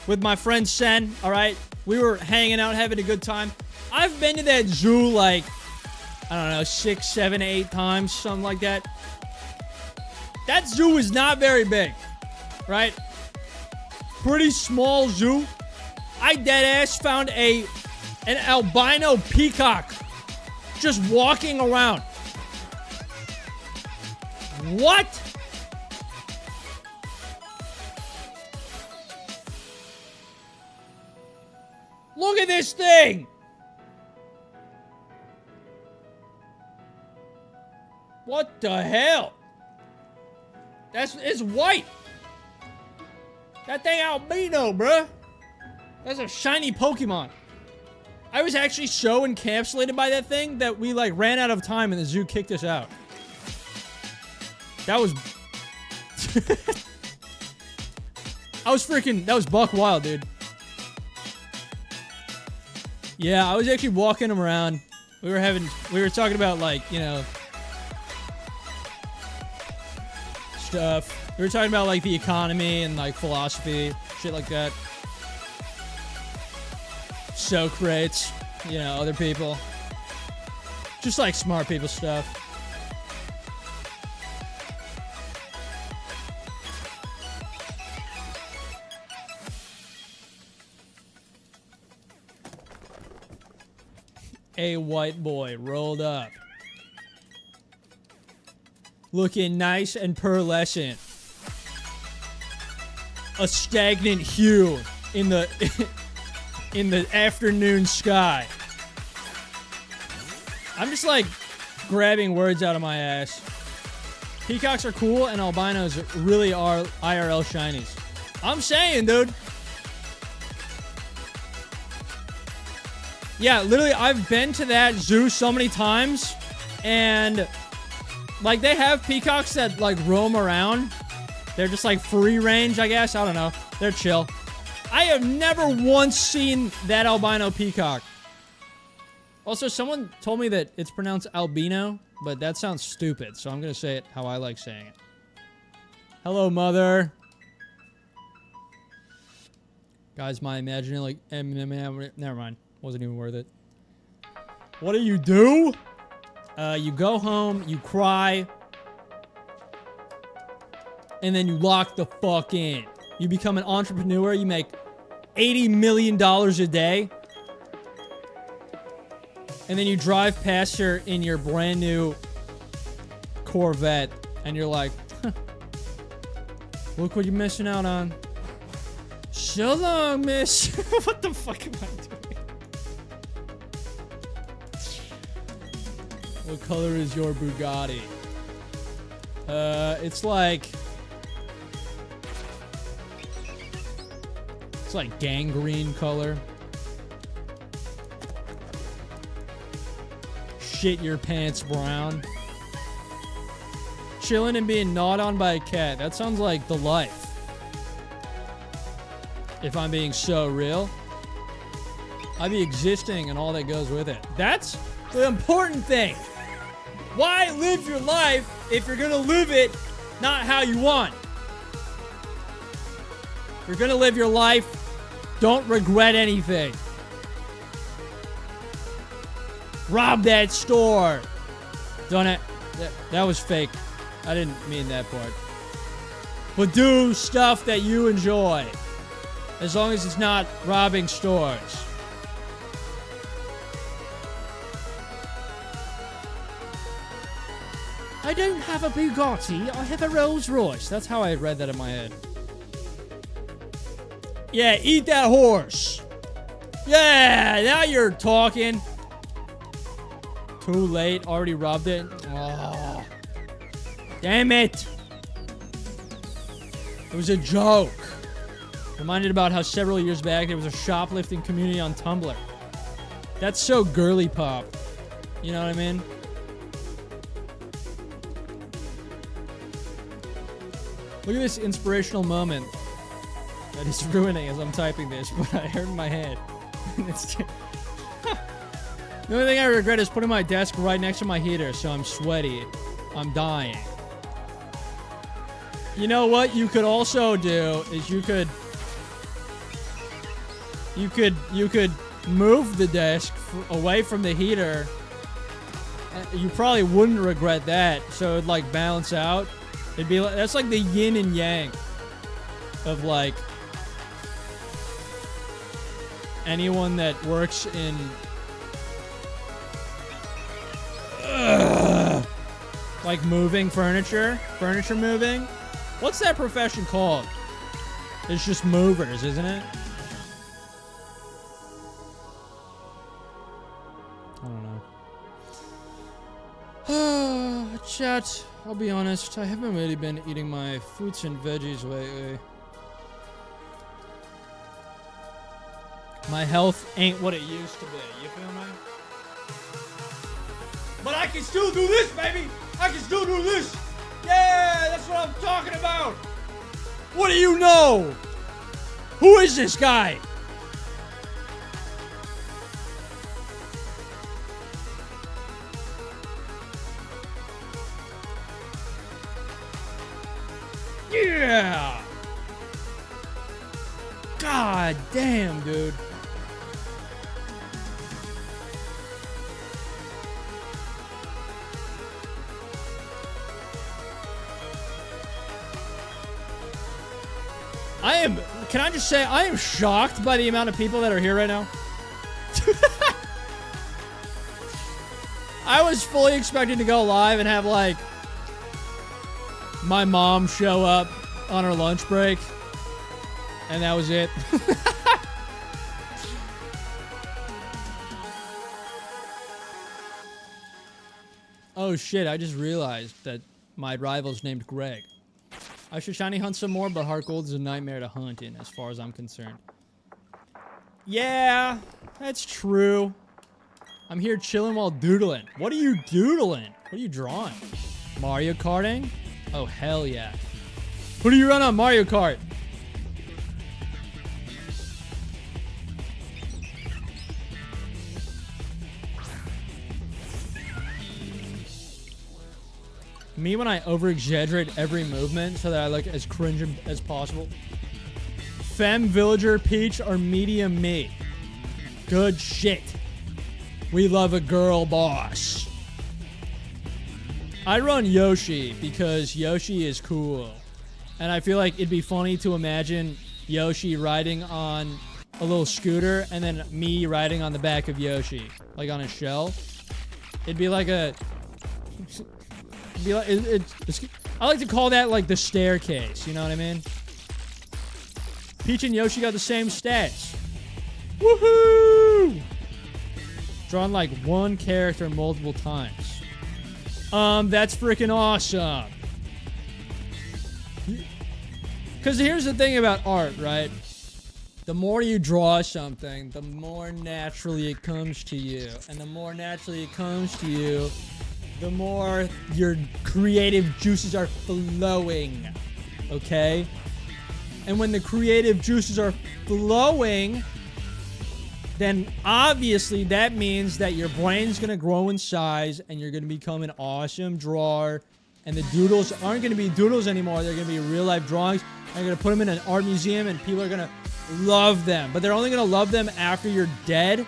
with my friend Sen, all right? We were hanging out, having a good time. I've been to that zoo like, I don't know, 6, 7, 8 times, something like that. That zoo is not very big, right? Pretty small zoo. I deadass found an albino peacock just walking around. What? Look at this thing! What the hell? It's white. That thing albino, bruh. That's a shiny Pokemon. I was actually so encapsulated by that thing that we like ran out of time and the zoo kicked us out. That was... that was buck wild, dude. Yeah, I was actually walking him around. We were talking about like, you know, stuff. We were talking about like the economy and like philosophy, shit like that. Socrates, you know, other people. Just like smart people stuff. A white boy rolled up. Looking nice and pearlescent. A stagnant hue in the in the afternoon sky. I'm just like grabbing words out of my ass. Peacocks are cool and albinos really are IRL shinies. I'm saying, dude. Yeah, literally, I've been to that zoo so many times, and, like, they have peacocks that, like, roam around. They're just, like, free range, I guess. I don't know. They're chill. I have never once seen that albino peacock. Also, someone told me that it's pronounced albino, but that sounds stupid, so I'm gonna say it how I like saying it. Hello, mother. Guys, my imaginary, like, never mind. Wasn't even worth it. What do? You go home, you cry, and then you lock the fuck in. You become an entrepreneur, you make $80 million a day, and then you drive past her in your brand new Corvette, and you're like, huh, look what you're missing out on. So long, miss. What the fuck am I doing? What color is your Bugatti? It's like gangrene color. Shit your pants brown. Chilling and being gnawed on by a cat. That sounds like the life. If I'm being so real. I'd be existing and all that goes with it. That's the important thing. Why live your life if you're gonna live it not how you want? If you're gonna live your life, don't regret anything. Rob that store. Don't it? That was fake. I didn't mean that part. But do stuff that you enjoy. As long as it's not robbing stores. I don't have a Bugatti, I have a Rolls Royce. That's how I read that in my head. Yeah, eat that horse. Yeah, now you're talking. Too late, already robbed it. Oh, damn it. It was a joke. Reminded about how several years back there was a shoplifting community on Tumblr. That's so girly pop. You know what I mean? Look at this inspirational moment that is ruining as I'm typing this, but I hurt my head. The only thing I regret is putting my desk right next to my heater, so I'm sweaty. I'm dying. You know what you could also do is you could move the desk away from the heater. You probably wouldn't regret that, so it'd like balance out. It'd be like, that's like the yin and yang of like anyone that works in like moving furniture moving. What's that profession called? It's just movers, isn't it? I don't know. Chat, I'll be honest, I haven't really been eating my fruits and veggies lately. My health ain't what it used to be, you feel me? But I can still do this, baby! I can still do this! Yeah, that's what I'm talking about! What do you know? Who is this guy? Yeah! God damn, dude. Can I just say, I am shocked by the amount of people that are here right now. I was fully expecting to go live and have, like, my mom show up on her lunch break. And that was it. Oh shit, I just realized that my rival's named Greg. I should shiny hunt some more, but Heart Gold is a nightmare to hunt in as far as I'm concerned. Yeah, that's true. I'm here chilling while doodling. What are you doodling? What are you drawing? Mario Karting? Oh, hell yeah. Who do you run on Mario Kart? Me when I over-exaggerate every movement so that I look as cringe as possible. Femme, Villager, Peach, or Medium Me. Good shit. We love a girl boss. I run Yoshi because Yoshi is cool. And I feel like it'd be funny to imagine Yoshi riding on a little scooter and then me riding on the back of Yoshi. Like on a shell. It'd be like a... I like to call that like the staircase, you know what I mean? Peach and Yoshi got the same stats. Woohoo! Drawn like one character multiple times. That's freaking awesome. Because here's the thing about art, right? The more you draw something, the more naturally it comes to you. And the more naturally it comes to you, the more your creative juices are flowing, okay? And when the creative juices are flowing, then obviously that means that your brain's gonna grow in size and you're gonna become an awesome drawer. And the doodles aren't gonna be doodles anymore, they're gonna be real life drawings. You're gonna put them in an art museum and people are gonna love them. But they're only gonna love them after you're dead,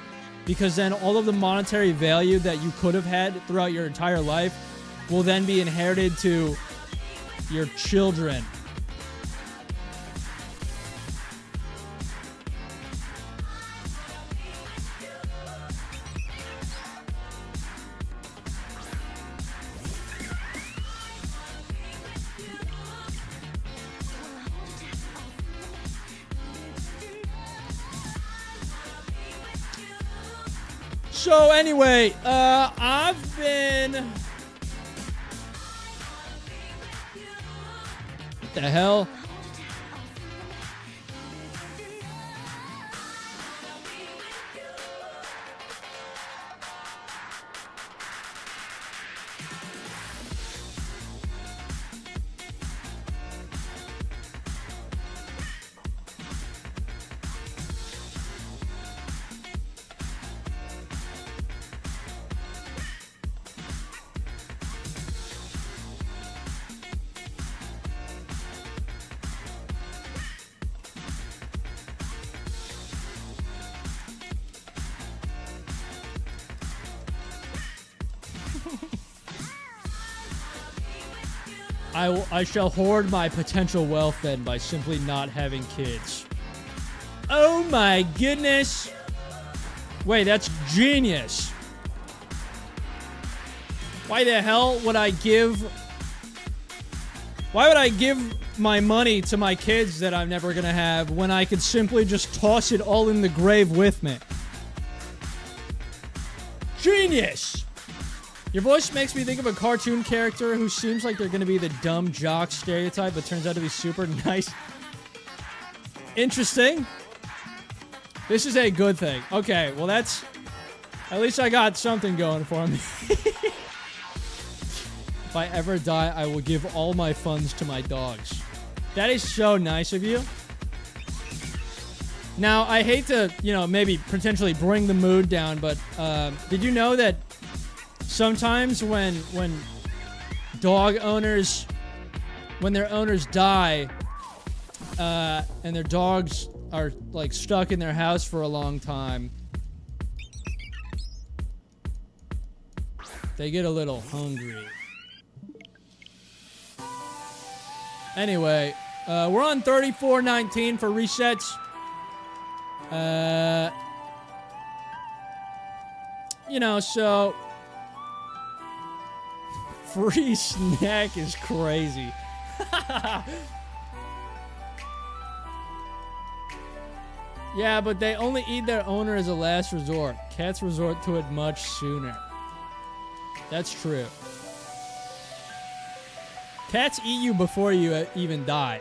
because then all of the monetary value that you could have had throughout your entire life will then be inherited to your children. So anyway, I've been... What the hell? I shall hoard my potential wealth then by simply not having kids. Oh my goodness. Wait, that's genius. Why the hell would I give... Why would I give my money to my kids that I'm never gonna have when I could simply just toss it all in the grave with me? Genius! Your voice makes me think of a cartoon character who seems like they're gonna be the dumb jock stereotype, but turns out to be super nice. Interesting. This is a good thing. Okay, well that's... At least I got something going for me. If I ever die, I will give all my funds to my dogs. That is so nice of you. Now, I hate to, you know, maybe potentially bring the mood down, but did you know that sometimes when dog owners, when their owners die, and their dogs are like stuck in their house for a long time, they get a little hungry. Anyway, we're on 3419 for resets. You know, so free snack is crazy. Yeah, but they only eat their owner as a last resort. Cats resort to it much sooner. That's true. Cats eat you before you even die.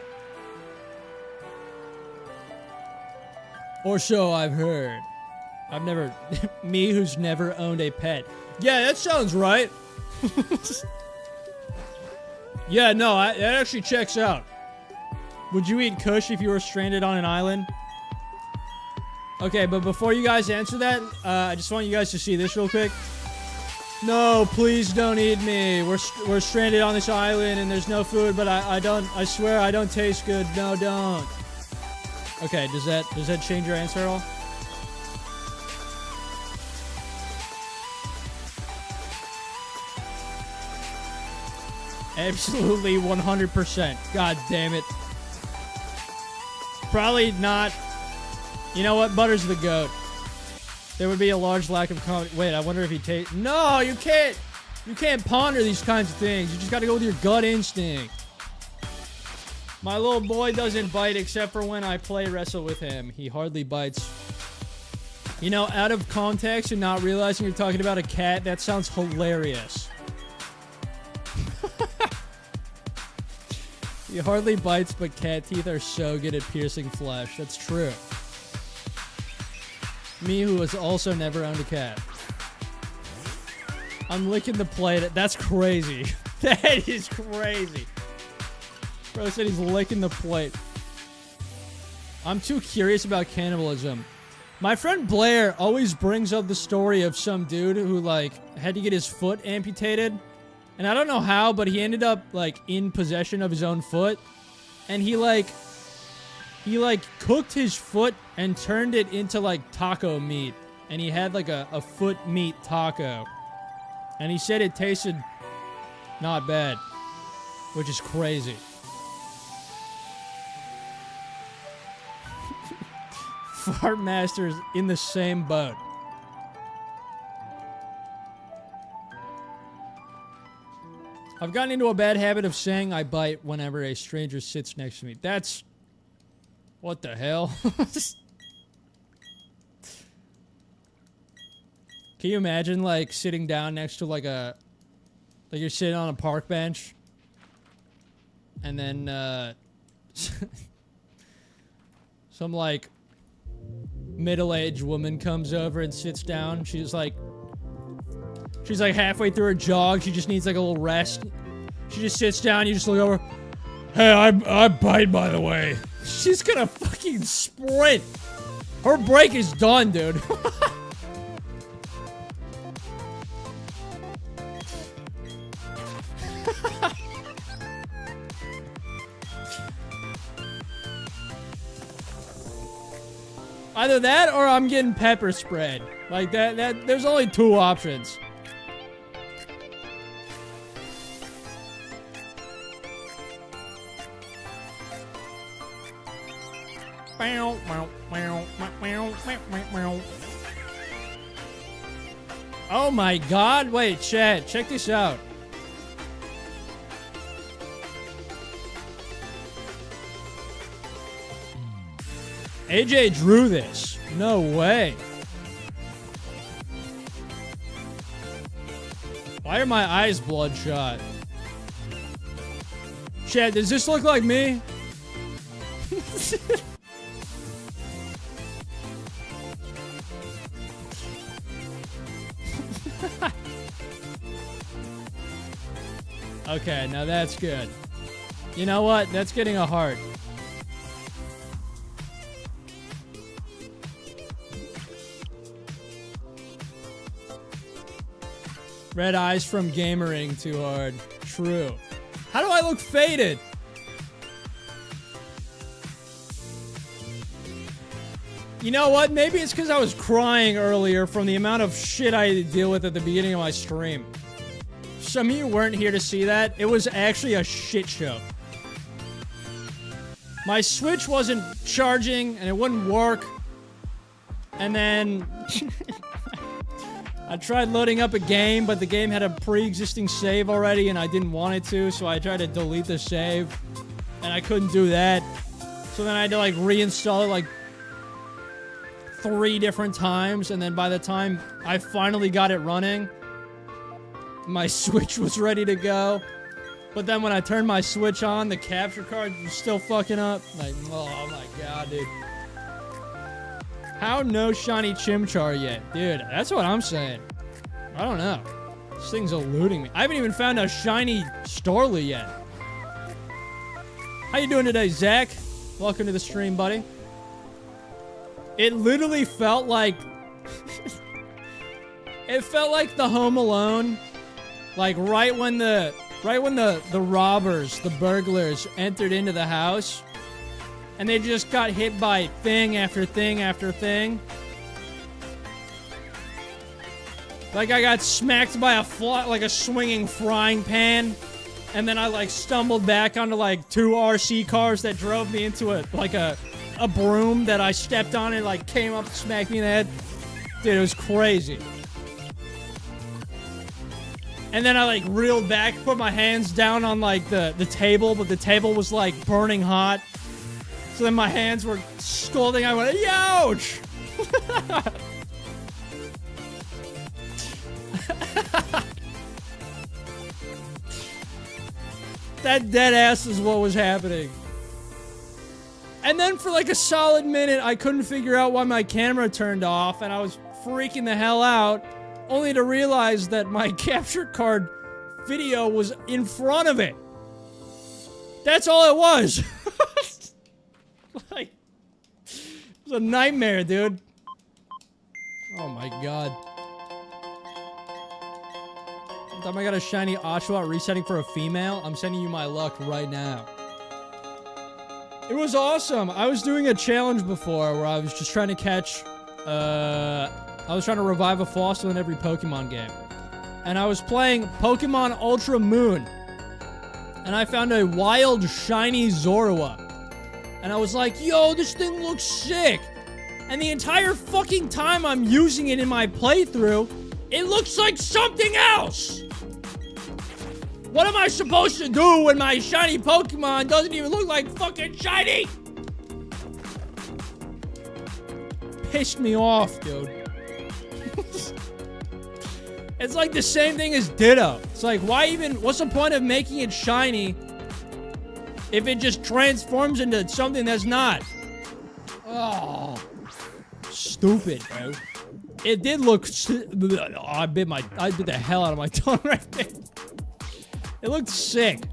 Or so I've heard. I've never... Me who's never owned a pet. Yeah, that sounds right. Yeah, no, that actually checks out. Would you eat Kush if you were stranded on an island? Okay, but before you guys answer that, I just want you guys to see this real quick. No, please don't eat me. We're stranded on this island and there's no food, but I swear I don't taste good. No, don't. Okay, does that change your answer at all? Absolutely 100%. God damn it. Probably not. You know what? Butter's the goat. There would be a large lack of wait, I wonder if he takes... No, you can't ponder these kinds of things. You just gotta go with your gut instinct. My little boy doesn't bite except for when I play wrestle with him. He hardly bites. You know, out of context and not realizing you're talking about a cat, that sounds hilarious. He hardly bites, but cat teeth are so good at piercing flesh. That's true. Me, who has also never owned a cat. I'm licking the plate. That's crazy. That is crazy. Bro said he's licking the plate. I'm too curious about cannibalism. My friend Blair always brings up the story of some dude who, like, had to get his foot amputated. And I don't know how, but he ended up, like, in possession of his own foot. And he cooked his foot and turned it into, like, taco meat. And he had, like, a foot meat taco. And he said it tasted not bad. Which is crazy. Fart Master's in the same boat. I've gotten into a bad habit of saying I bite whenever a stranger sits next to me. That's... What the hell? Can you imagine, like, sitting down next to, like, a... Like, you're sitting on a park bench. And then, some, like, middle-aged woman comes over and sits down. She's like halfway through her jog. She just needs, like, a little rest. She just sits down. You just look over. Hey, I bite, by the way. She's gonna fucking sprint. Her break is done, dude. Either that or I'm getting pepper sprayed. Like that there's only two options. Oh my god, wait, Chad, check this out. AJ drew this. No way. Why are my eyes bloodshot? Chad, does this look like me? Okay, now that's good. You know what? That's getting a heart. Red eyes from gamering too hard. True. How do I look faded? You know what? Maybe it's because I was crying earlier from the amount of shit I had to deal with at the beginning of my stream. Some of you weren't here to see that. It was actually a shit show. My Switch wasn't charging and it wouldn't work. And then I tried loading up a game, but the game had a pre-existing save already and I didn't want it to, so I tried to delete the save and I couldn't do that. So then I had to like reinstall it like 3 different times, and then by the time I finally got it running, my Switch was ready to go. But then when I turned my Switch on, the capture card was still fucking up. Like, oh my god, dude. How no shiny Chimchar yet? Dude, that's what I'm saying. I don't know. This thing's eluding me. I haven't even found a shiny Starly yet. How you doing today, Zach? Welcome to the stream, buddy. It literally felt like... it felt like the Home Alone. Like, right when the robbers, the burglars, entered into the house, and they just got hit by thing after thing after thing. Like, I got smacked by a swinging frying pan, and then I, like, stumbled back onto, like, 2 RC cars that drove me into a broom that I stepped on and, like, came up and smacked me in the head. Dude, it was crazy. And then I, like, reeled back, put my hands down on, like, the table, but the table was, like, burning hot. So then my hands were scalding. I went, ouch! That dead ass is what was happening. And then for, like, a solid minute, I couldn't figure out why my camera turned off, and I was freaking the hell out. Only to realize that my capture card video was in front of it. That's all it was. Like, it was a nightmare, dude. Oh my god. Time I got a shiny Oshawott resetting for a female. I'm sending you my luck right now. It was awesome. I was doing a challenge before where I was just trying to catch, I was trying to revive a fossil in every Pokemon game. And I was playing Pokemon Ultra Moon. And I found a wild shiny Zorua. And I was like, yo, this thing looks sick. And the entire fucking time I'm using it in my playthrough, it looks like something else. What am I supposed to do when my shiny Pokemon doesn't even look like fucking shiny? Pissed me off, dude. It's like the same thing as Ditto. It's like, why even... what's the point of making it shiny if it just transforms into something that's not? Oh. Stupid, bro. It did look... oh, I bit the hell out of my tongue right there. It looked sick.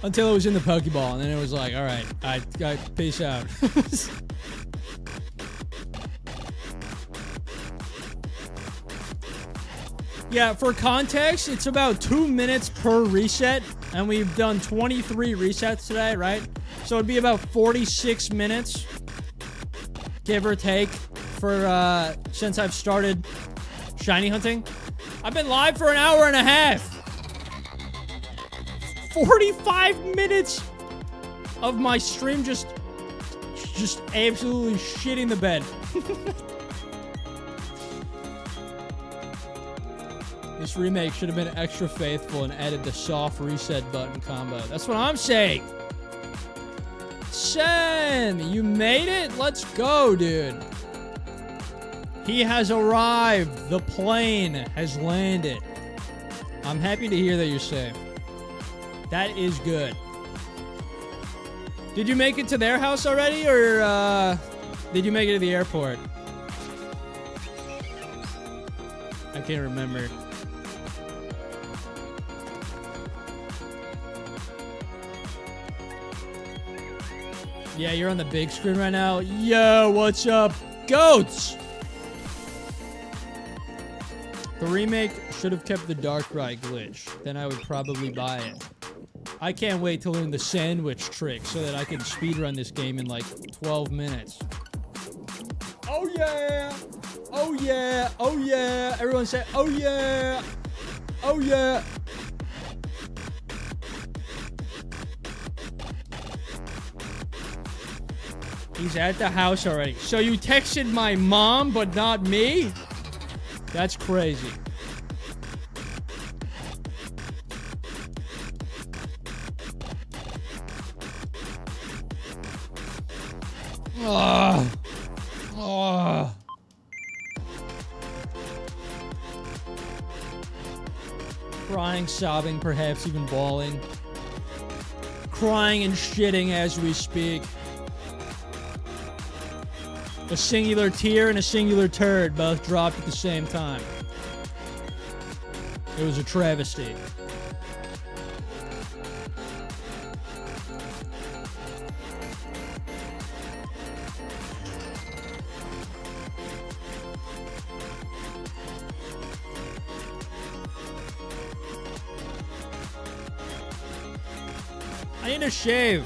Until it was in the Pokeball, and then it was like, alright, peace out. Yeah, for context, it's about 2 minutes per reset, and we've done 23 resets today, right? So it'd be about 46 minutes, give or take, for, since I've started shiny hunting. I've been live for an hour and a half. 45 minutes of my stream just absolutely shitting the bed. This remake should have been extra faithful and added the soft reset button combo. That's what I'm saying. Sen, you made it? Let's go, dude. He has arrived. The plane has landed. I'm happy to hear that you're safe. That is good. Did you make it to their house already, or did you make it to the airport? I can't remember. Yeah, you're on the big screen right now. Yo, what's up, goats? The remake should have kept the Darkrai glitch. Then I would probably buy it. I can't wait to learn the sandwich trick so that I can speedrun this game in like 12 minutes. Oh yeah! Oh yeah! Oh yeah! Everyone say, oh yeah! Oh yeah! He's at the house already. So you texted my mom, but not me? That's crazy. Ugh. Ugh. Crying, sobbing, perhaps even bawling. Crying and shitting as we speak. A singular tear and a singular turd both dropped at the same time. It was a travesty. I need to shave.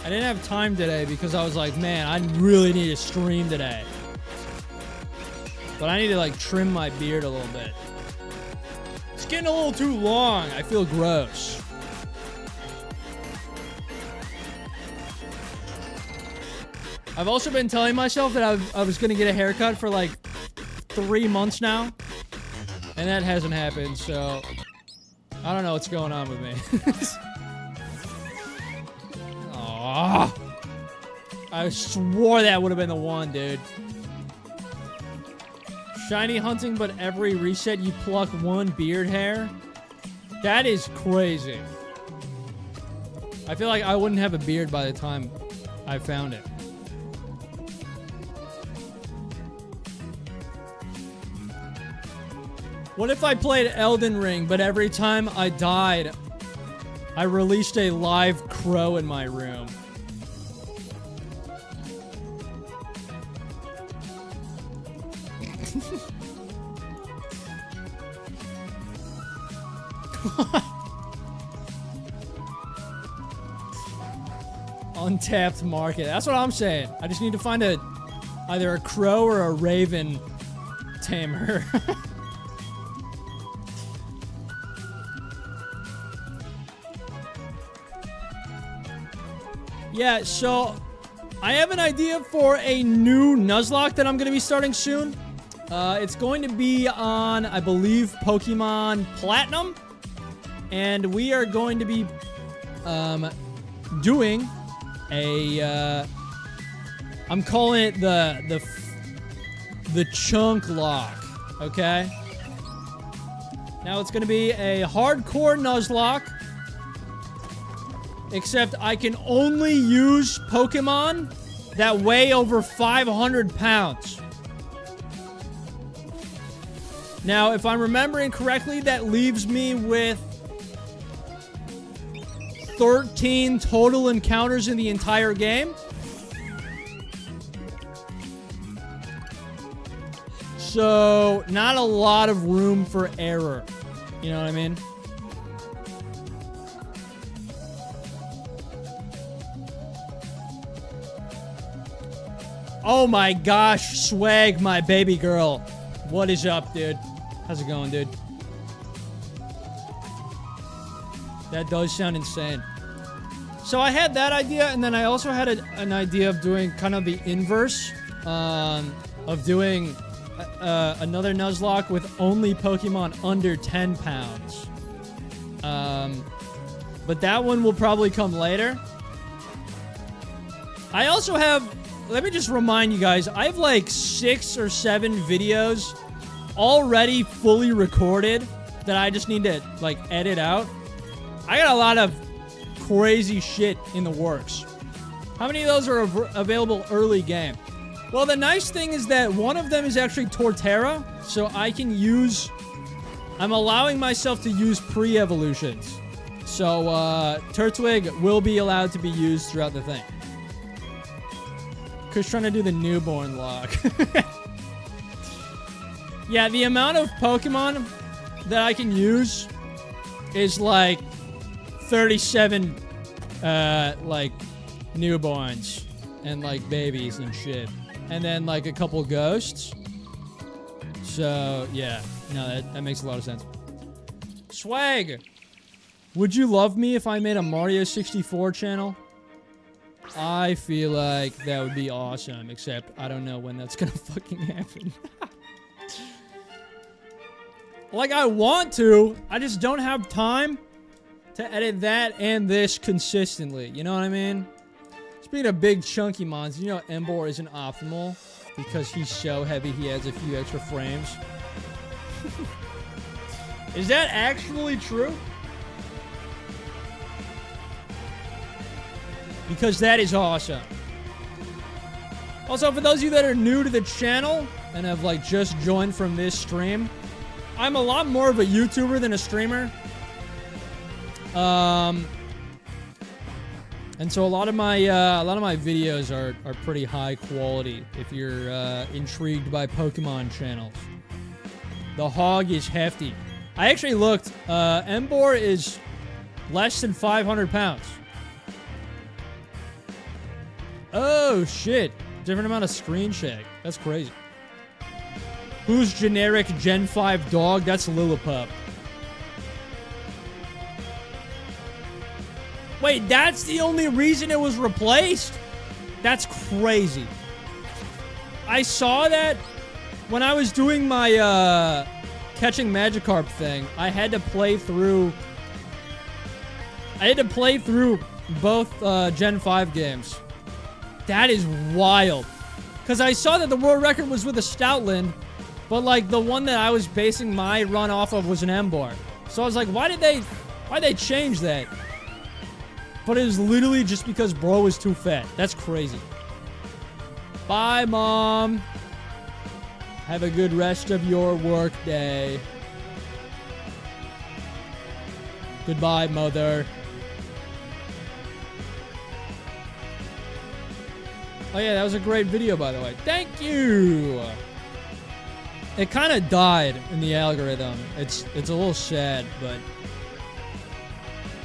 I didn't have time today because I was like, man, I really need to stream today. But I need to like trim my beard a little bit. It's getting a little too long. I feel gross. I've also been telling myself that I was going to get a haircut for like 3 months now. And that hasn't happened, so I don't know what's going on with me. I swore that would have been the one, dude. Shiny hunting, but every reset you pluck one beard hair? That is crazy. I feel like I wouldn't have a beard by the time I found it. What if I played Elden Ring, but every time I died, I released a live crow in my room? Untapped market. That's what I'm saying. I just need to find either a crow or a raven tamer. Yeah, so I have an idea for a new Nuzlocke that I'm going to be starting soon. It's going to be on, I believe, Pokemon Platinum. And we are going to be doing a I'm calling it the chunk lock, okay? Now it's going to be a hardcore Nuzlocke, except I can only use Pokemon that weigh over 500 pounds. Now, if I'm remembering correctly, that leaves me with 13 total encounters in the entire game. So, not a lot of room for error. You know what I mean? Oh my gosh, Swag, my baby girl. What is up, dude? How's it going, dude? That does sound insane. So I had that idea, and then I also had an idea of doing kind of the inverse, of doing another Nuzlocke with only Pokemon under 10 pounds. But that one will probably come later. I also have, let me just remind you guys, I have like 6 or 7 videos already fully recorded that I just need to like edit out. I got a lot of crazy shit in the works. How many of those are available early game? Well, the nice thing is that one of them is actually Torterra, so I can use... I'm allowing myself to use pre-evolutions. So, Turtwig will be allowed to be used throughout the thing. Chris trying to do the newborn lock. Yeah, the amount of Pokemon that I can use is like 37, like, newborns and, like, babies and shit. And then, like, a couple ghosts. So, yeah. No, that makes a lot of sense. Swag! Would you love me if I made a Mario 64 channel? I feel like that would be awesome, except I don't know when that's gonna fucking happen. Like, I want to, I just don't have time to edit that and this consistently, you know what I mean? Speaking of big chunky mons, you know Embor isn't optimal because he's so heavy he has a few extra frames. Is that actually true? Because that is awesome. Also, for those of you that are new to the channel and have like just joined from this stream, I'm a lot more of a YouTuber than a streamer. And so a lot of my videos are pretty high quality if you're intrigued by Pokemon channels. The hog is hefty. I actually looked. Embor is less than 500 pounds. Oh, shit. Different amount of screen shake. That's crazy. Who's generic Gen 5 dog? That's Lillipup. Wait, that's the only reason it was replaced? That's crazy. I saw that when I was doing my catching Magikarp thing. I had to play through both Gen 5 games. That is wild. Because I saw that the world record was with a Stoutland, but like the one that I was basing my run off of was an Embar. So I was like, why'd they change that? But it was literally just because bro was too fat. That's crazy. Bye, Mom. Have a good rest of your work day. Goodbye, Mother. Oh yeah, that was a great video, by the way. Thank you! It kind of died in the algorithm. It's a little sad, but...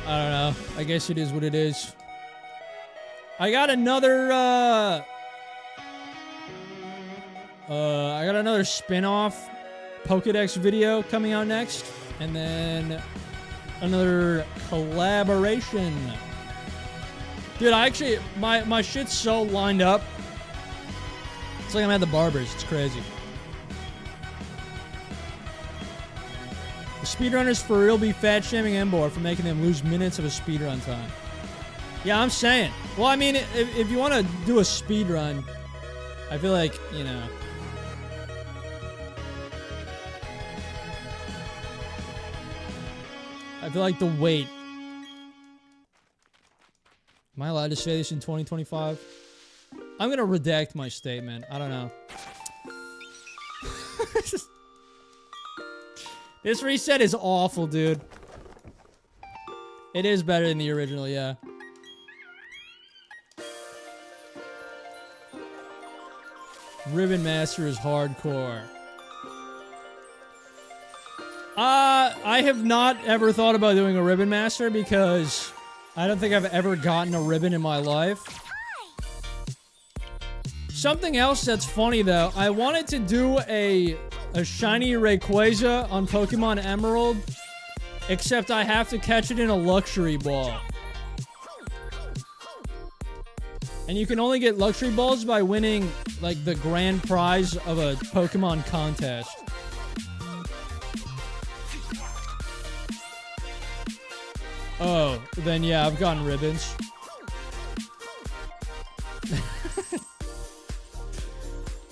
I don't know. I guess it is what it is. I got another, spin-off Pokedex video coming out next. And then another collaboration. Dude, I actually, my shit's so lined up. It's like I'm at the barber's. It's crazy. The speedrunners for real be fat-shaming Embor for making them lose minutes of a speedrun time. Yeah, I'm saying. Well, I mean, if you want to do a speedrun, I feel like, you know... I feel like the wait... Am I allowed to say this in 2025? I'm gonna redact my statement. I don't know. This reset is awful, dude. It is better than the original, yeah. Ribbon Master is hardcore. I have not ever thought about doing a Ribbon Master because I don't think I've ever gotten a ribbon in my life. Something else that's funny, though. I wanted to do a shiny Rayquaza on Pokemon Emerald, except I have to catch it in a luxury ball. And you can only get luxury balls by winning, like, the grand prize of a Pokemon contest. Oh, then yeah, I've gotten ribbons.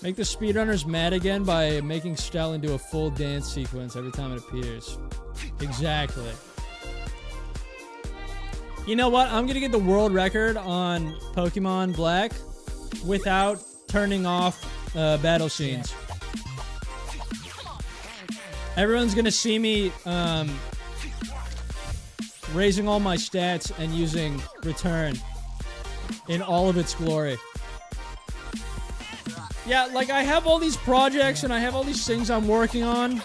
Make the speedrunners mad again by making Stell into a full dance sequence every time it appears. Exactly. You know what? I'm gonna get the world record on Pokemon Black without turning off battle scenes. Everyone's gonna see me raising all my stats and using Return in all of its glory. Yeah, like, I have all these projects and I have all these things I'm working on.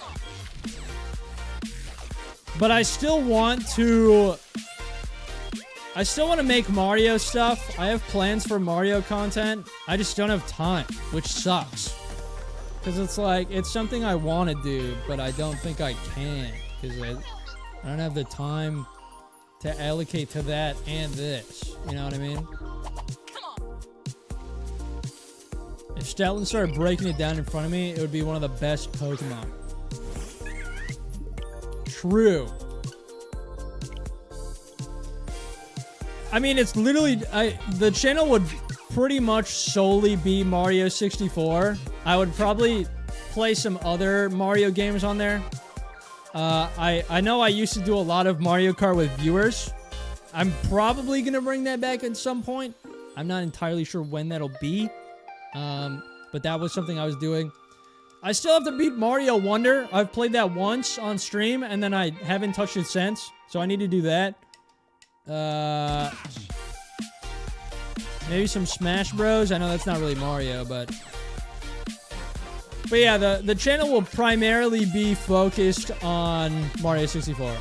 But I still want to make Mario stuff. I have plans for Mario content. I just don't have time, which sucks. Because it's like, it's something I want to do, but I don't think I can. Because I don't have the time to allocate to that and this. You know what I mean? If Stoutland started breaking it down in front of me, it would be one of the best Pokemon. True. I mean, it's literally... the channel would pretty much solely be Mario 64. I would probably play some other Mario games on there. I know I used to do a lot of Mario Kart with viewers. I'm probably going to bring that back at some point. I'm not entirely sure when that'll be. But that was something I was doing. I still have to beat Mario Wonder. I've played that once on stream, and then I haven't touched it since. So I need to do that. Maybe some Smash Bros. I know that's not really Mario, but yeah, the channel will primarily be focused on Mario 64.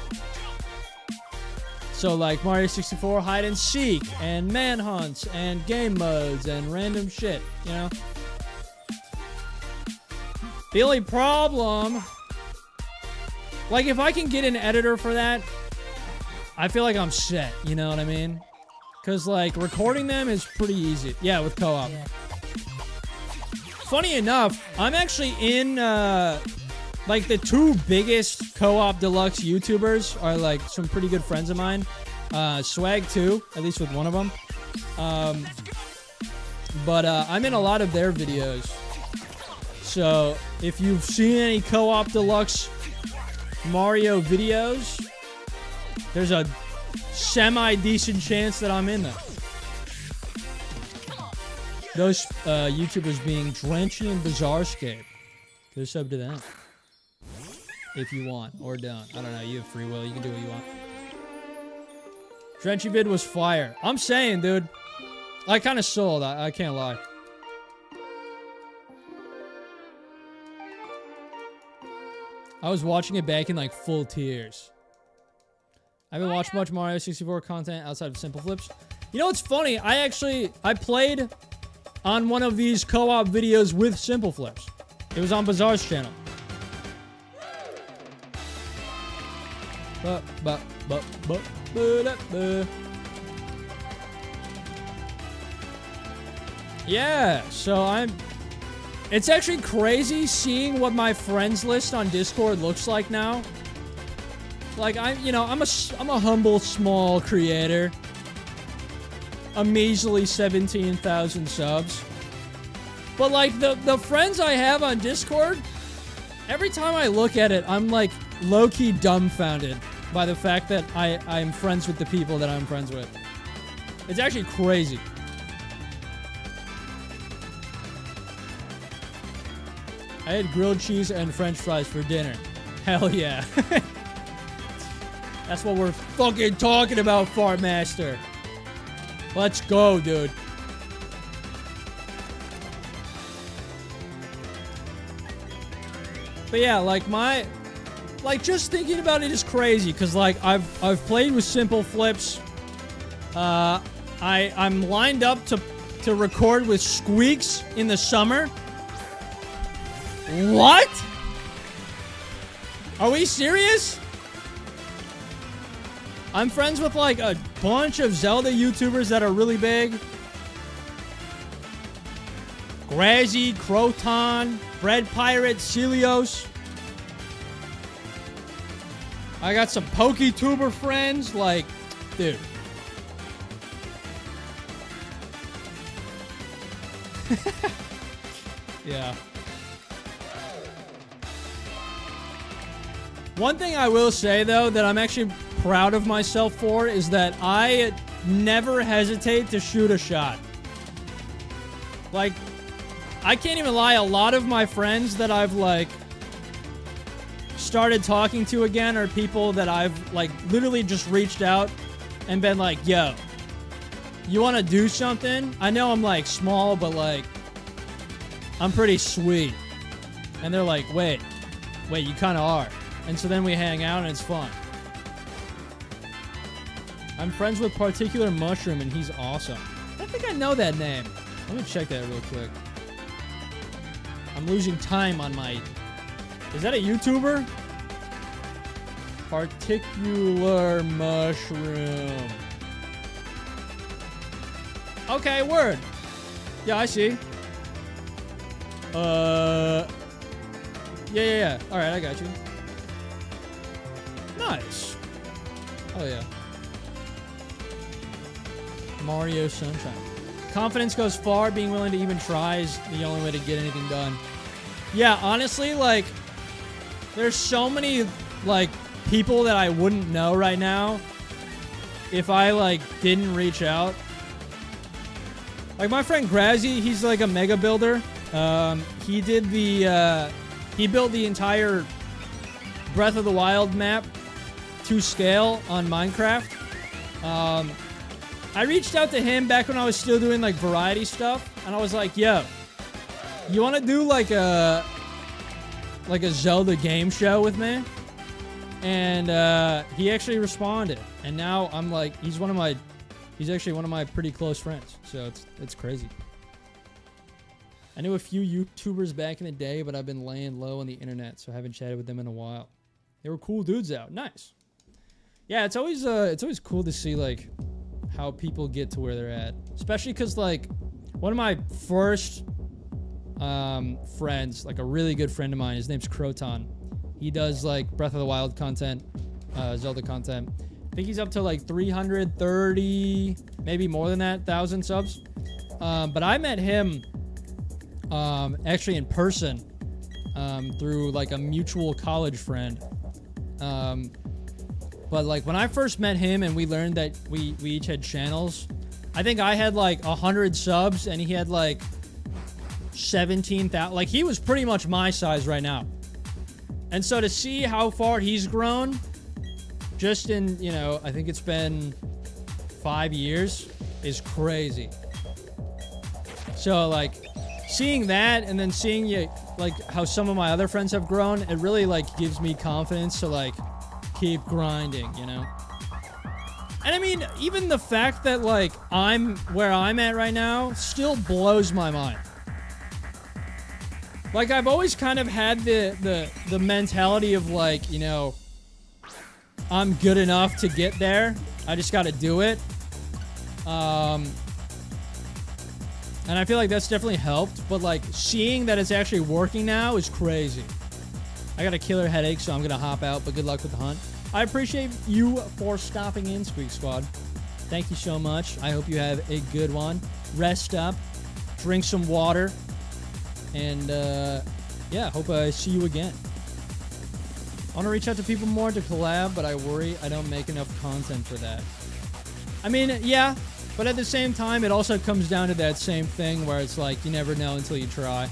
So, like, Mario 64 hide and seek, and manhunts, and game modes, and random shit, you know? The only problem... like, if I can get an editor for that, I feel like I'm set, you know what I mean? Because, like, recording them is pretty easy. Yeah, with co-op. Yeah. Funny enough, I'm actually in, like, the two biggest co-op deluxe YouTubers are, like, some pretty good friends of mine. Swag 2, at least with one of them. But I'm in a lot of their videos. So, if you've seen any co-op deluxe Mario videos, there's a semi-decent chance that I'm in them. Those YouTubers being Drenchy and Bizarrescape. Go sub to them. If you want, or don't. I don't know, you have free will, you can do what you want. Drenchy vid was fire. I'm saying, dude. I kind of sold, I can't lie. I was watching it back in, like, full tears. I haven't watched much Mario 64 content outside of Simple Flips. You know what's funny? I played on one of these co-op videos with Simple Flips. It was on Bazaar's channel. Yeah, so it's actually crazy seeing what my friends list on Discord looks like now. Like, I'm a humble, small creator. A measly 17,000 subs. But, like, the friends I have on Discord, every time I look at it, I'm, like, low-key dumbfounded by the fact that I'm friends with the people that I'm friends with. It's actually crazy. I had grilled cheese and french fries for dinner. Hell yeah. That's what we're fucking talking about, Fartmaster. Let's go, dude. But yeah, like just thinking about it is crazy, because like I've played with Simple Flips. I'm lined up to record with Squeaks in the summer. What? Are we serious? I'm friends with like a bunch of Zelda YouTubers that are really big. Grazzy, Croton, Bread Pirate, Celios. I got some PokeTuber friends, like, dude. Yeah. One thing I will say, though, that I'm actually proud of myself for is that I never hesitate to shoot a shot. Like, I can't even lie, a lot of my friends that I've, like, started talking to again are people that I've, like, literally just reached out and been like, yo, you want to do something? I know I'm, like, small, but, like, I'm pretty sweet. And they're like, wait, you kind of are. And so then we hang out and it's fun. I'm friends with Particular Mushroom and he's awesome. I think I know that name. Let me check that real quick. I'm losing time on my... Is that a YouTuber? Particular Mushroom. Okay, word. Yeah, I see. Yeah. Alright, I got you. Nice. Oh, yeah. Mario Sunshine. Confidence goes far. Being willing to even try is the only way to get anything done. Yeah, honestly, like, there's so many, like, people that I wouldn't know right now if I, like, didn't reach out. Like, my friend Grazzy, he's, like, a mega builder. He did the, he built the entire Breath of the Wild map to scale on Minecraft. I reached out to him back when I was still doing, like, variety stuff, and I was like, yo, you want to do, like a Zelda game show with me? And, he actually responded, and now I'm, like, he's actually one of my pretty close friends, so it's crazy. I knew a few YouTubers back in the day, but I've been laying low on the internet, so I haven't chatted with them in a while. They were cool dudes out. Nice. Yeah, it's always cool to see, like, how people get to where they're at. Especially because, like, one of my first friends, like a really good friend of mine, his name's Croton. He does, like, Breath of the Wild content, Zelda content. I think he's up to, like, 330, maybe more than that, 1,000 subs. But I met him actually in person through, like, a mutual college friend. But, like, when I first met him and we learned that we each had channels, I think I had, like, 100 subs and he had, like, 17,000. Like, he was pretty much my size right now. And so to see how far he's grown, just in, you know, I think it's been 5 years, is crazy. So, like, seeing that and then seeing, you, like, how some of my other friends have grown, it really, like, gives me confidence to, like, keep grinding, you know? And I mean, even the fact that, like, I'm where I'm at right now still blows my mind. Like, I've always kind of had the mentality of, like, you know, I'm good enough to get there. I just gotta do it. And I feel like that's definitely helped, but, like, seeing that it's actually working now is crazy. I got a killer headache, so I'm gonna hop out, but good luck with the hunt. I appreciate you for stopping in, Squeak Squad. Thank you so much. I hope you have a good one. Rest up, drink some water, and, yeah, hope I see you again. I want to reach out to people more to collab, but I worry I don't make enough content for that. I mean, yeah, but at the same time, it also comes down to that same thing where it's like, you never know until you try.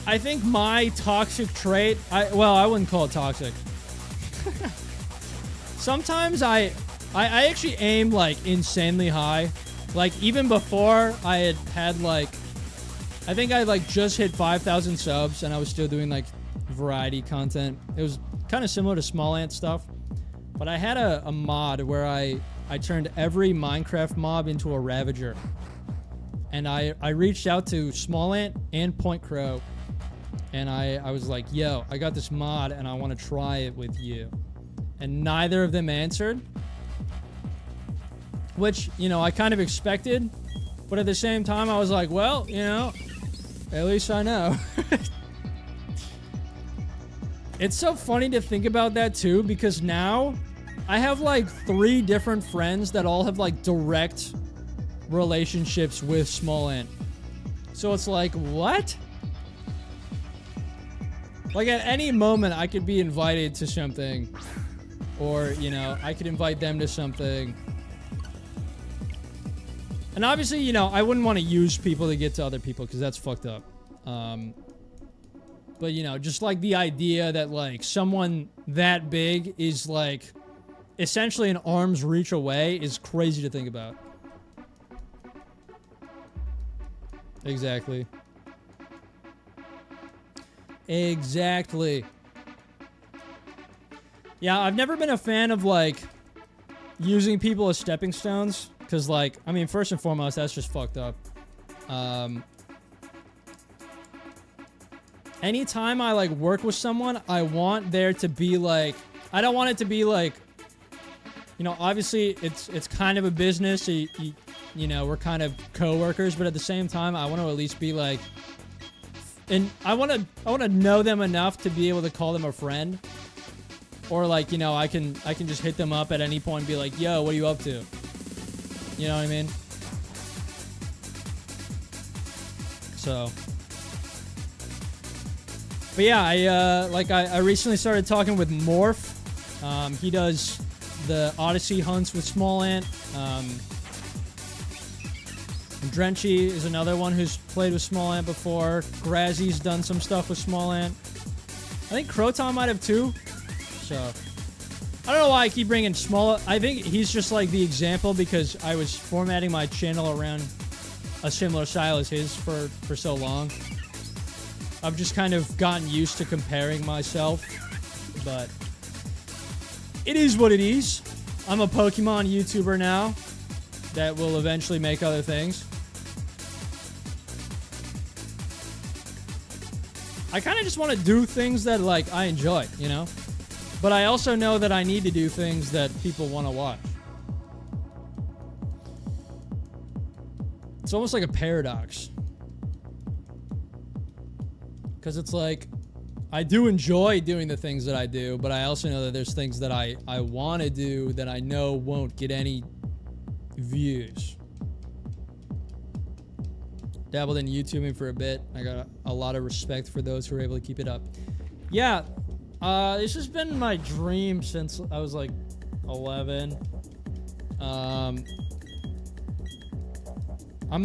I think my toxic trait, I wouldn't call it toxic. Sometimes I actually aim, like, insanely high. Like, even before I had like, I think I, like, just hit 5,000 subs and I was still doing, like, variety content. It was kind of similar to Small Ant stuff. But I had a mod where I turned every Minecraft mob into a Ravager. And I reached out to Small Ant and Point Crow. And I was like, yo, I got this mod and I want to try it with you. And neither of them answered. Which, you know, I kind of expected. But at the same time, I was like, well, you know, at least I know. It's so funny to think about that too, because now I have like 3 different friends that all have like direct relationships with Small Ant. So it's like, what? Like at any moment I could be invited to something, or, you know, I could invite them to something. And obviously, you know, I wouldn't want to use people to get to other people because that's fucked up. But, you know, just like the idea that like someone that big is like essentially an arm's reach away is crazy to think about. Exactly. Exactly. Yeah, I've never been a fan of like using people as stepping stones. Because, like, I mean, first and foremost, that's just fucked up. Anytime I, like, work with someone, I want there to be, like... I don't want it to be, like... You know, obviously, it's kind of a business. So you know, we're kind of co-workers. But at the same time, I want to at least be, like... And I want to know them enough to be able to call them a friend. Or, like, you know, I can just hit them up at any point and be like, yo, what are you up to? You know what I mean? So. But yeah, I recently started talking with Morph. He does the Odyssey hunts with Small Ant. Drenchy is another one who's played with Small Ant before. Grazzy's done some stuff with Small Ant. I think Croton might have too. So. I don't know why I keep bringing Small. I think he's just like the example because I was formatting my channel around a similar style as his for so long. I've just kind of gotten used to comparing myself, but it is what it is. I'm a Pokemon YouTuber now that will eventually make other things. I kind of just want to do things that like I enjoy, you know? But I also know that I need to do things that people want to watch. It's almost like a paradox. Because it's like, I do enjoy doing the things that I do, but I also know that there's things that I want to do that I know won't get any views. Dabbled in YouTubing for a bit. I got a lot of respect for those who are able to keep it up. Yeah. This has been my dream since I was like 11. I'm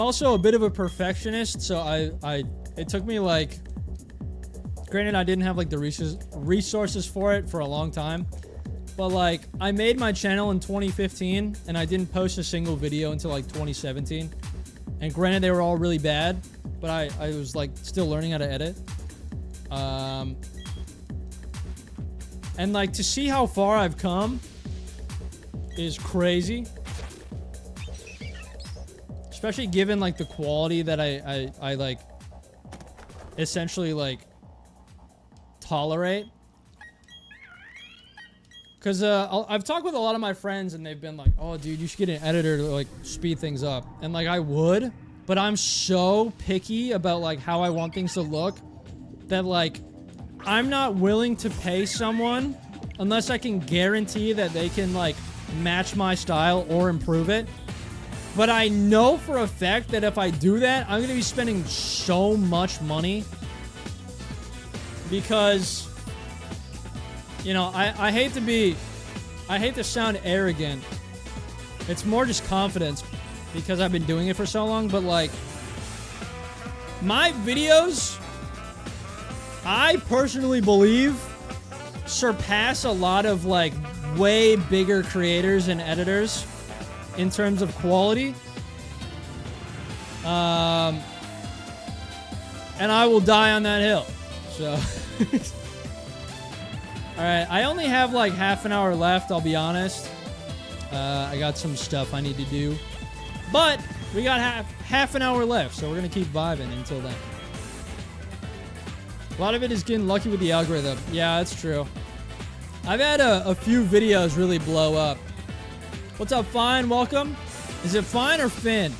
also a bit of a perfectionist, so it took me like, granted I didn't have like the resources for it for a long time, but like I made my channel in 2015 and I didn't post a single video until like 2017. And granted they were all really bad, but I was like still learning how to edit. And like to see how far I've come is crazy. Especially given like the quality that I like essentially like tolerate. Cause I've talked with a lot of my friends and they've been like, oh dude, you should get an editor to like speed things up. And like I would, but I'm so picky about like how I want things to look that like I'm not willing to pay someone unless I can guarantee that they can like match my style or improve it. But I know for a fact that if I do that, I'm gonna be spending so much money because, you know, I hate to sound arrogant. It's more just confidence because I've been doing it for so long, but like my videos, I personally believe, surpass a lot of like way bigger creators and editors in terms of quality. And I will die on that hill. So alright, I only have like half an hour left, I'll be honest. I got some stuff I need to do. But we got half an hour left, so we're gonna keep vibing until then. A lot of it is getting lucky with the algorithm. Yeah, that's true. I've had a few videos really blow up. What's up, Fine? Welcome. Is it Fine or Finn?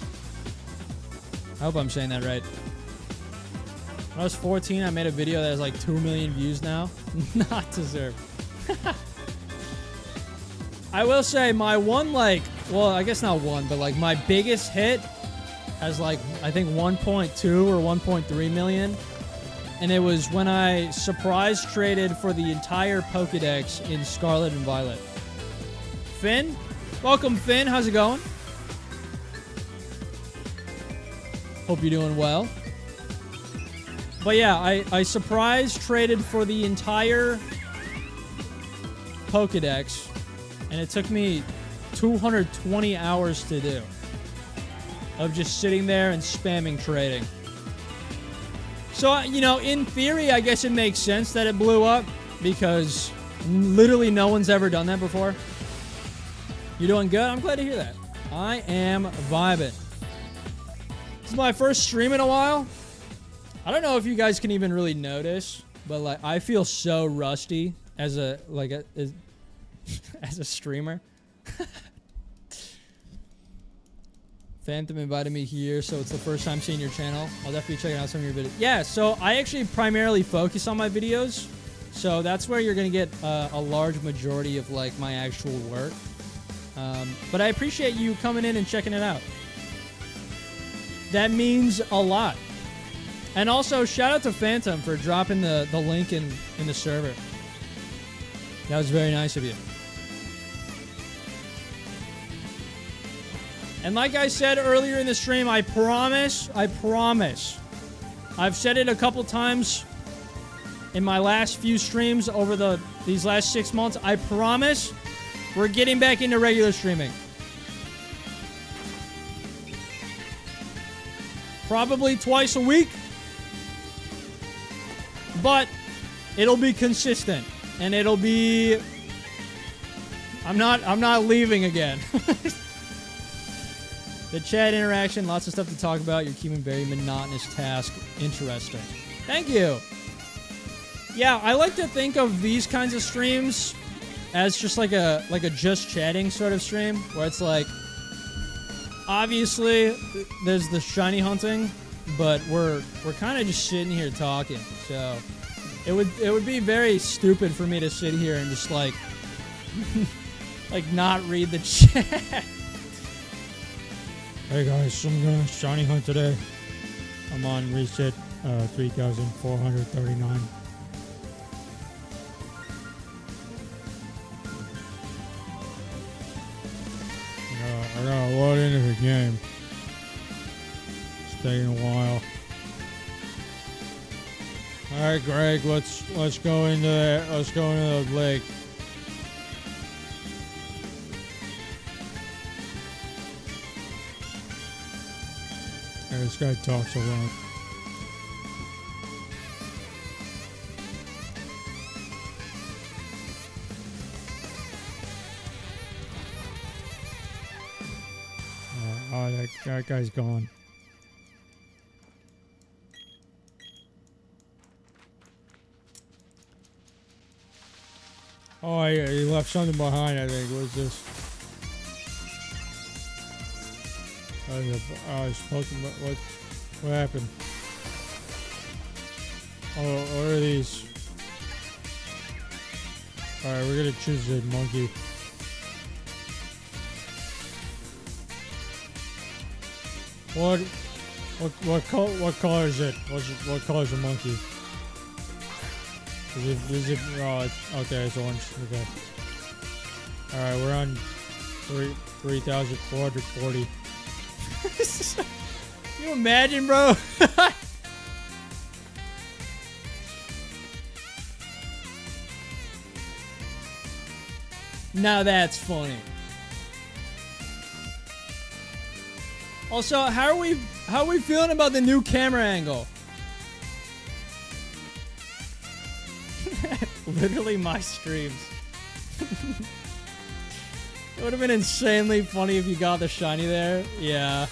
I hope I'm saying that right. When I was 14, I made a video that has like 2 million views now. Not deserved. I will say my one, like, well, I guess not one, but like my biggest hit has like, I think 1.2 or 1.3 million. And it was when I surprise traded for the entire Pokedex in Scarlet and Violet. Finn? Welcome, Finn. How's it going? Hope you're doing well. But yeah, I surprise traded for the entire Pokedex, and it took me 220 hours to do. Of just sitting there and spamming trading. So, you know, in theory, I guess it makes sense that it blew up, because literally no one's ever done that before. You doing good? I'm glad to hear that. I am vibing. This is my first stream in a while. I don't know if you guys can even really notice, but like I feel so rusty as a as a streamer. Phantom invited me here, so it's the first time seeing your channel. I'll definitely check out some of your videos. Yeah, so I actually primarily focus on my videos, so that's where you're gonna get a large majority of like my actual work. But I appreciate you coming in and checking it out. That means a lot. And also, shout out to Phantom for dropping the link in the server. That was very nice of you. And like I said earlier in the stream, I promise, I've said it a couple times in my last few streams over these last 6 months. I promise we're getting back into regular streaming. Probably twice a week. But it'll be consistent, and it'll be. I'm not leaving again. The chat interaction, lots of stuff to talk about. You're keeping very monotonous task interesting. Thank you. Yeah, I like to think of these kinds of streams as just like a just chatting sort of stream, where it's like, obviously there's the shiny hunting, but we're kind of just sitting here talking. So it would be very stupid for me to sit here and just like like not read the chat. Hey guys, I'm gonna shiny hunt today. I'm on reset 3,439. I gotta load into the game. It's taking a while. All right, Greg, let's go into the lake. Yeah, this guy talks a lot. Oh, that guy's gone. Oh, yeah, he left something behind, I think. What is this? He's Pokemon. What happened? Oh, what are these? Alright, we're gonna choose the monkey. What color is it? What color is the monkey? Is it oh, okay, it's orange. Okay. Alright, we're on 3,440. Can you imagine, bro? Now that's funny. Also, how are we feeling about the new camera angle? Literally my streams. It would have been insanely funny if you got the shiny there. Yeah.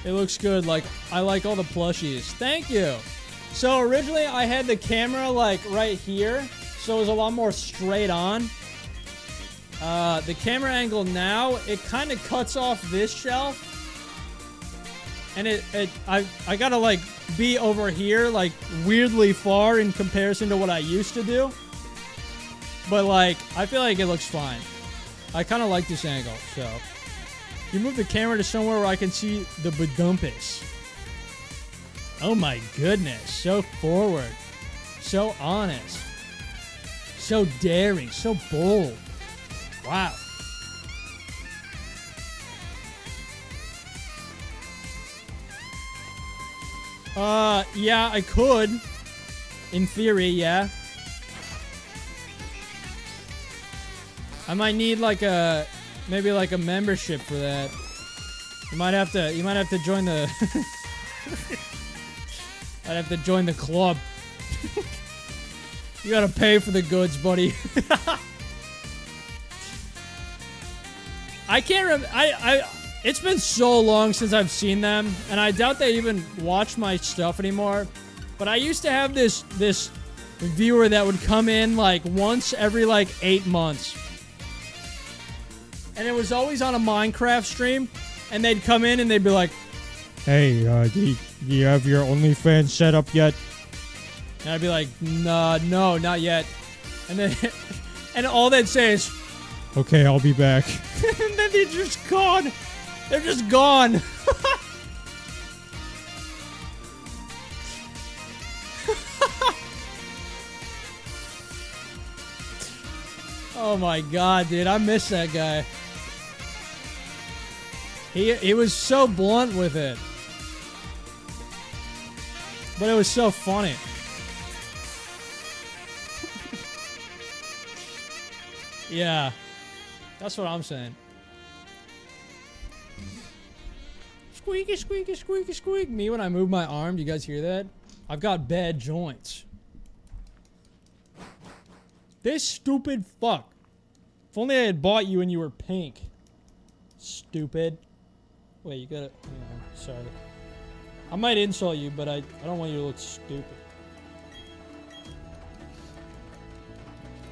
It looks good. Like, I like all the plushies. Thank you. So originally I had the camera like right here. so it was a lot more straight on. The camera angle now, it kind of cuts off this shelf. And I gotta like be over here like weirdly far in comparison to what I used to do. But like, I feel like it looks fine. I kind of like this angle, so. You move the camera to somewhere where I can see the badumpus. Oh my goodness, so forward. So honest. So daring, so bold. Wow. Yeah, I could. In theory, yeah. I might need like a, maybe like a membership for that. You might have to join the, I'd have to join the club. You gotta pay for the goods, buddy. I can't remember. It's been so long since I've seen them, and I doubt they even watch my stuff anymore. But I used to have this viewer that would come in like once every like 8 months. And it was always on a Minecraft stream, and they'd come in and they'd be like, Hey, do you have your OnlyFans set up yet? and I'd be like, no, not yet. And then, and all they'd say is, Okay, I'll be back. and then they're just gone. They're just gone. Oh my god, dude, I miss that guy. He was so blunt with it. But it was so funny. Yeah. That's what I'm saying. Squeaky, squeaky, squeaky, squeak. Me when I move my arm, do you guys hear that? I've got bad joints. This stupid fuck. If only I had bought you and you were pink. Stupid. Wait, you gotta... Yeah, sorry. I might insult you, but I don't want you to look stupid.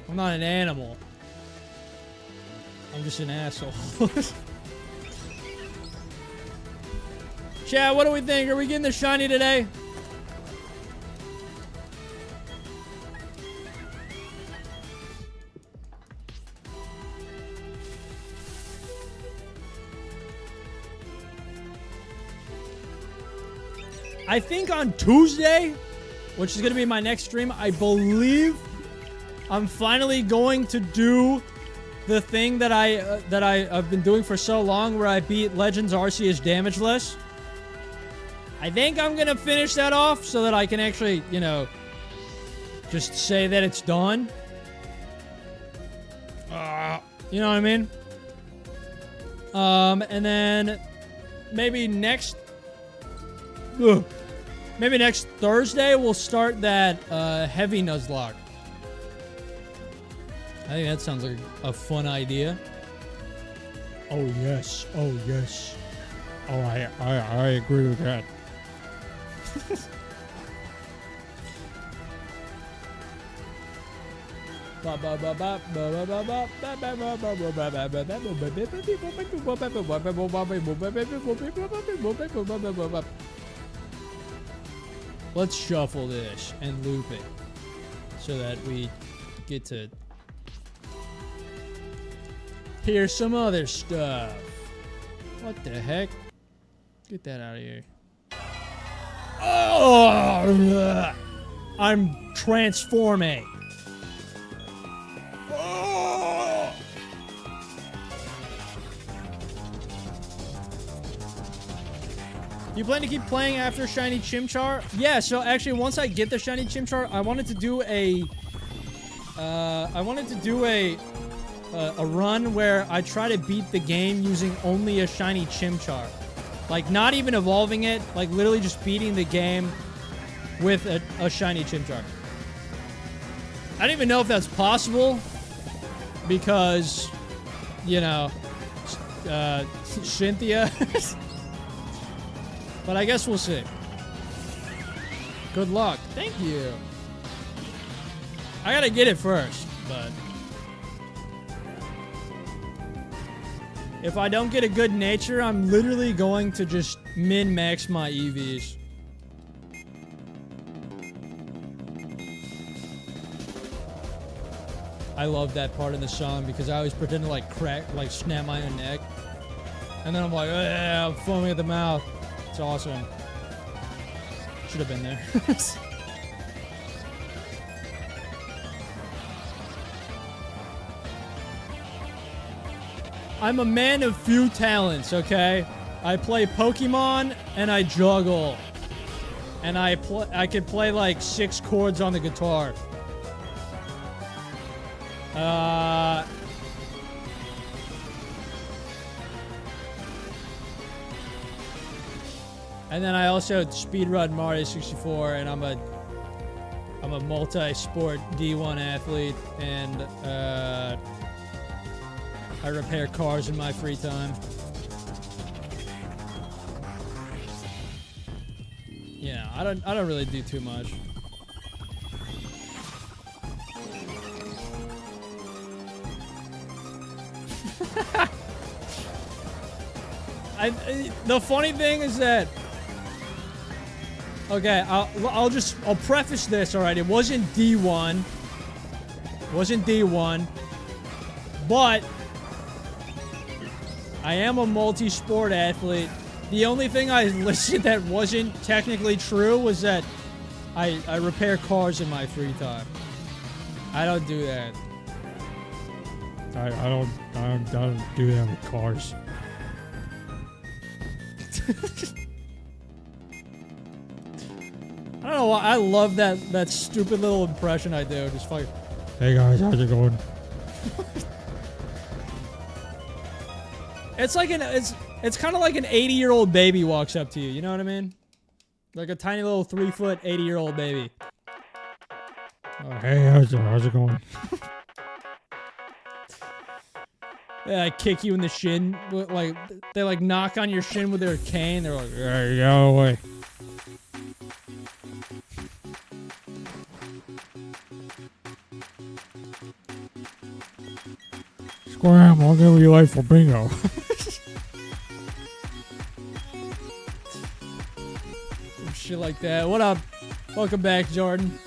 I'm not an animal. I'm just an asshole. Chad, what do we think? Are we getting the shiny today? I think on Tuesday, which is going to be my next stream, I believe I'm finally going to do the thing that I've been doing for so long, where I beat Legends Arceus damageless. I think I'm gonna finish that off so that I can actually, you know, just say that it's done. You know what I mean? And then maybe next Thursday we'll start that heavy Nuzlocke. I think that sounds like a fun idea. Oh yes. Oh yes. Oh, I agree with that. Let's shuffle this and loop it so that we get to hear some other stuff. What the heck? Get that out of here. Oh, I'm transforming. Oh. You plan to keep playing after Shiny Chimchar? Yeah, so actually once I get the Shiny Chimchar, I wanted to do a run where I try to beat the game using only a Shiny Chimchar. Like, not even evolving it, like literally just beating the game with a Shiny Chimchar. I don't even know if that's possible because, you know, Cynthia. But I guess we'll see. Good luck. Thank you. I gotta get it first, but if I don't get a good nature, I'm literally going to just min-max my EVs. I love that part in the song because I always pretend to like crack, like snap my own neck. And then I'm like, yeah, I'm foaming at the mouth. It's awesome. Should have been there. I'm a man of few talents, okay? I play Pokemon and I juggle. And I can play like 6 chords on the guitar. And then I also speedrun Mario 64, and I'm a multi-sport D1 athlete, and I repair cars in my free time. Yeah, I don't really do too much. The funny thing is that, okay, I'll preface this, alright, it wasn't D1. It wasn't D1. But I am a multi-sport athlete. The only thing I listed that wasn't technically true was that I repair cars in my free time. I don't do that. I don't do that with cars. I don't know why. I love that stupid little impression I do. Just fucking. Hey guys, how's it going? It's like it's kind of like an 80-year-old baby walks up to you. You know what I mean? Like a tiny little 3-foot 80-year-old baby. Hey, how's it going? They kick you in the shin. Like they like knock on your shin with their cane. They're like, Hey, go away. Scram, I'll give you life for bingo. shit like that. What up? Welcome back, Jordan.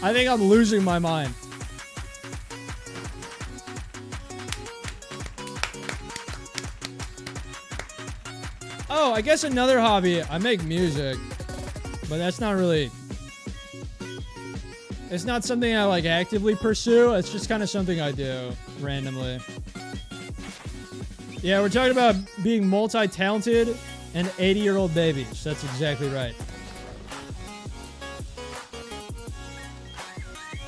I think I'm losing my mind. Oh, I guess another hobby. I make music, but that's not really... It's not something I like actively pursue. It's just kind of something I do randomly. Yeah, we're talking about being multi-talented and 80-year-old babies. That's exactly right.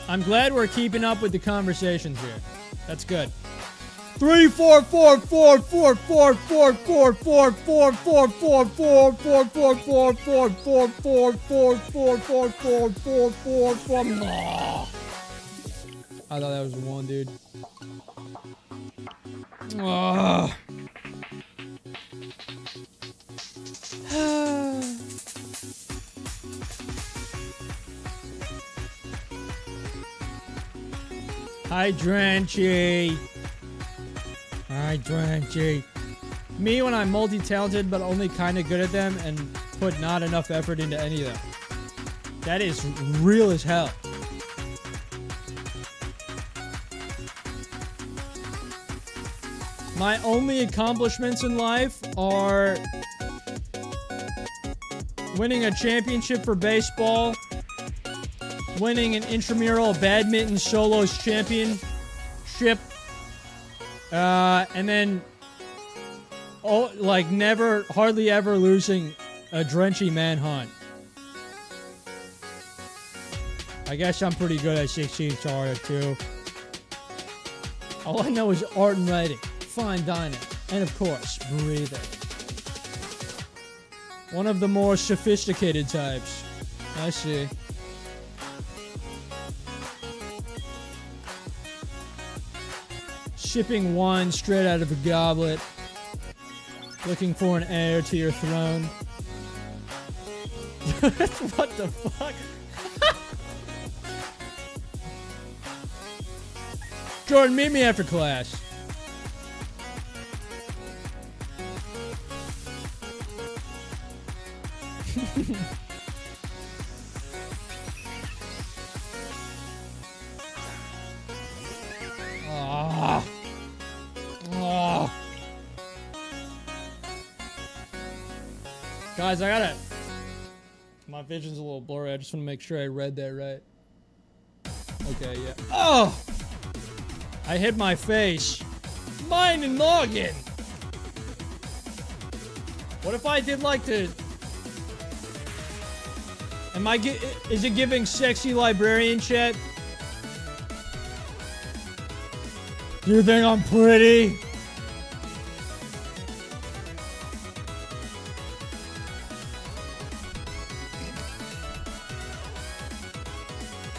I'm glad we're keeping up with the conversations here. That's good. 3 4 4 4 4 4 4 4 4 4 4 4 4 4 4 4 4 4 4 4 4 4 4 4. I thought that was one, dude. Hi, Drenchy. Hi, Drenchy. Me when I'm multi-talented but only kind of good at them and put not enough effort into any of them. That is real as hell. My only accomplishments in life are winning a championship for baseball, winning an intramural badminton solos championship, and then hardly ever losing a Drenchy manhunt. I guess I'm pretty good at 16 too. All I know is art and writing, fine dining, and of course, breathing. One of the more sophisticated types. I see. Sipping wine straight out of a goblet. Looking for an heir to your throne. What the fuck? Jordan, meet me after class. Ah. Ah. Guys, I gotta... My vision's a little blurry. I just want to make sure I read that right. Okay, yeah. Oh! I hit my face. Mine and noggin! What if I did like to... Is it giving sexy librarian shit? Do you think I'm pretty?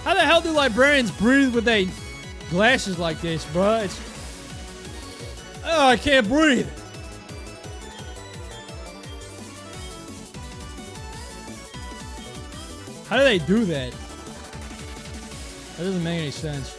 How the hell do librarians breathe with their glasses like this, bro? It's... Oh, I can't breathe. How do they do that? That doesn't make any sense.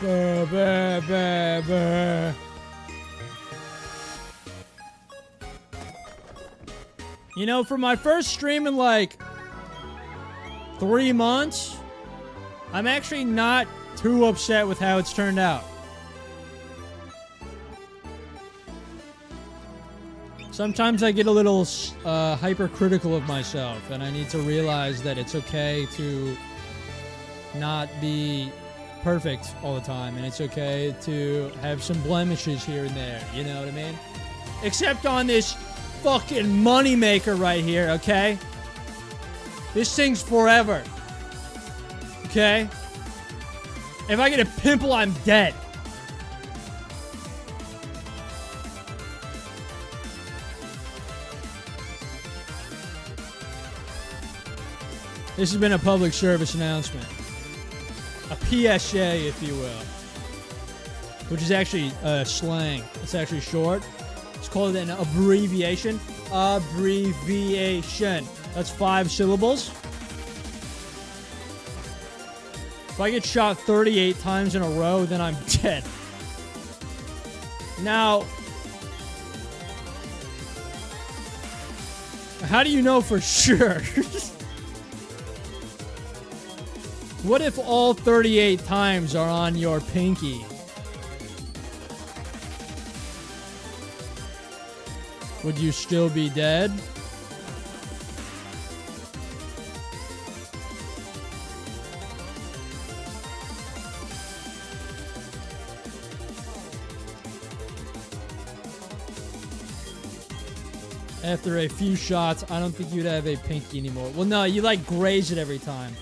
Bah, bah, bah, bah. You know, for my first stream in like 3 months, I'm actually not too upset with how it's turned out. Sometimes I get a little hypercritical of myself, and I need to realize that it's okay to not be perfect all the time, and it's okay to have some blemishes here and there, you know what I mean? Except on this fucking moneymaker right here, okay? This thing's forever. Okay? If I get a pimple, I'm dead. This has been a public service announcement. A PSA, if you will. Which is actually slang. It's actually short. It's called an abbreviation. Abbreviation. That's 5 syllables. If I get shot 38 times in a row, then I'm dead. Now, how do you know for sure? What if all 38 times are on your pinky? Would you still be dead? After a few shots, I don't think you'd have a pinky anymore. Well, no, you like graze it every time.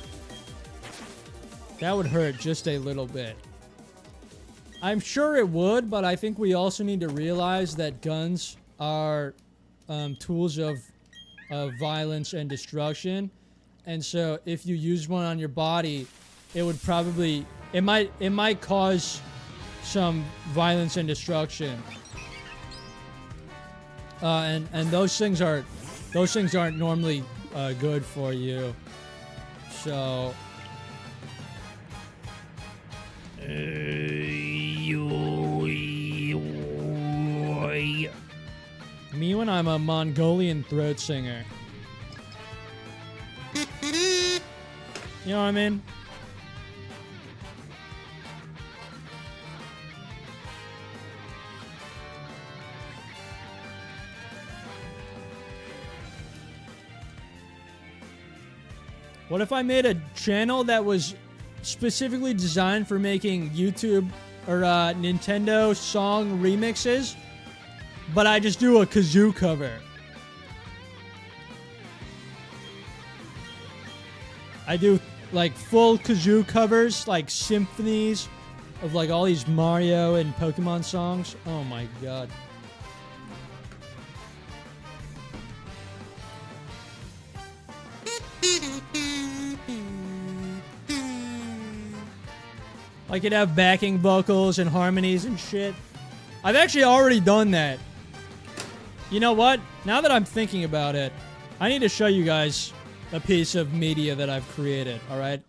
That would hurt just a little bit. I'm sure it would, but I think we also need to realize that guns are tools of violence and destruction. And so if you use one on your body, it would probably... It might cause some violence and destruction. And those things aren't normally good for you. So... Me when I'm a Mongolian throat singer. You know what I mean? What if I made a channel that was specifically designed for making YouTube or Nintendo song remixes, but I just do a kazoo cover? I do like full kazoo covers, like symphonies of like all these Mario and Pokemon songs. Oh my god. I could have backing vocals and harmonies and shit. I've actually already done that. You know what? Now that I'm thinking about it, I need to show you guys a piece of media that I've created, alright?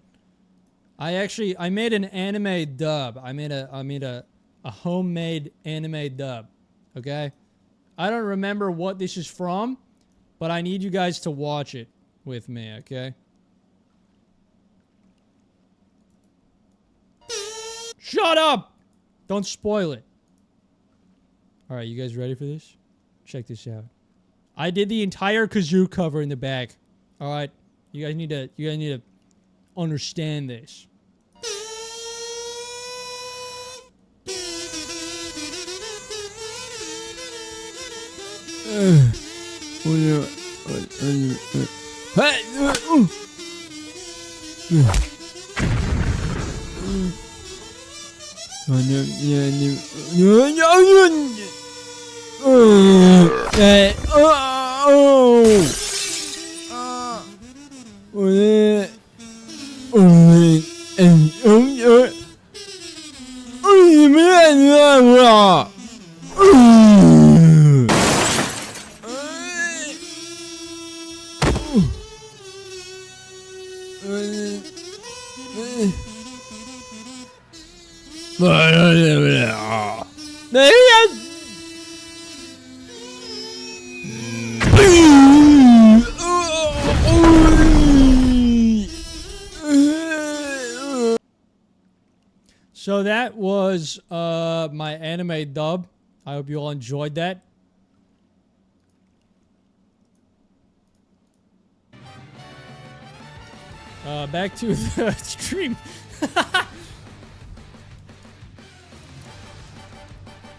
I made an anime dub. I made a homemade anime dub, okay? I don't remember what this is from, but I need you guys to watch it with me, okay? Shut up! Don't spoil it. Alright, you guys ready for this? Check this out. I did the entire kazoo cover in the back. Alright? You guys need to understand this. So that was my anime dub. I hope you all enjoyed that. Back to the stream.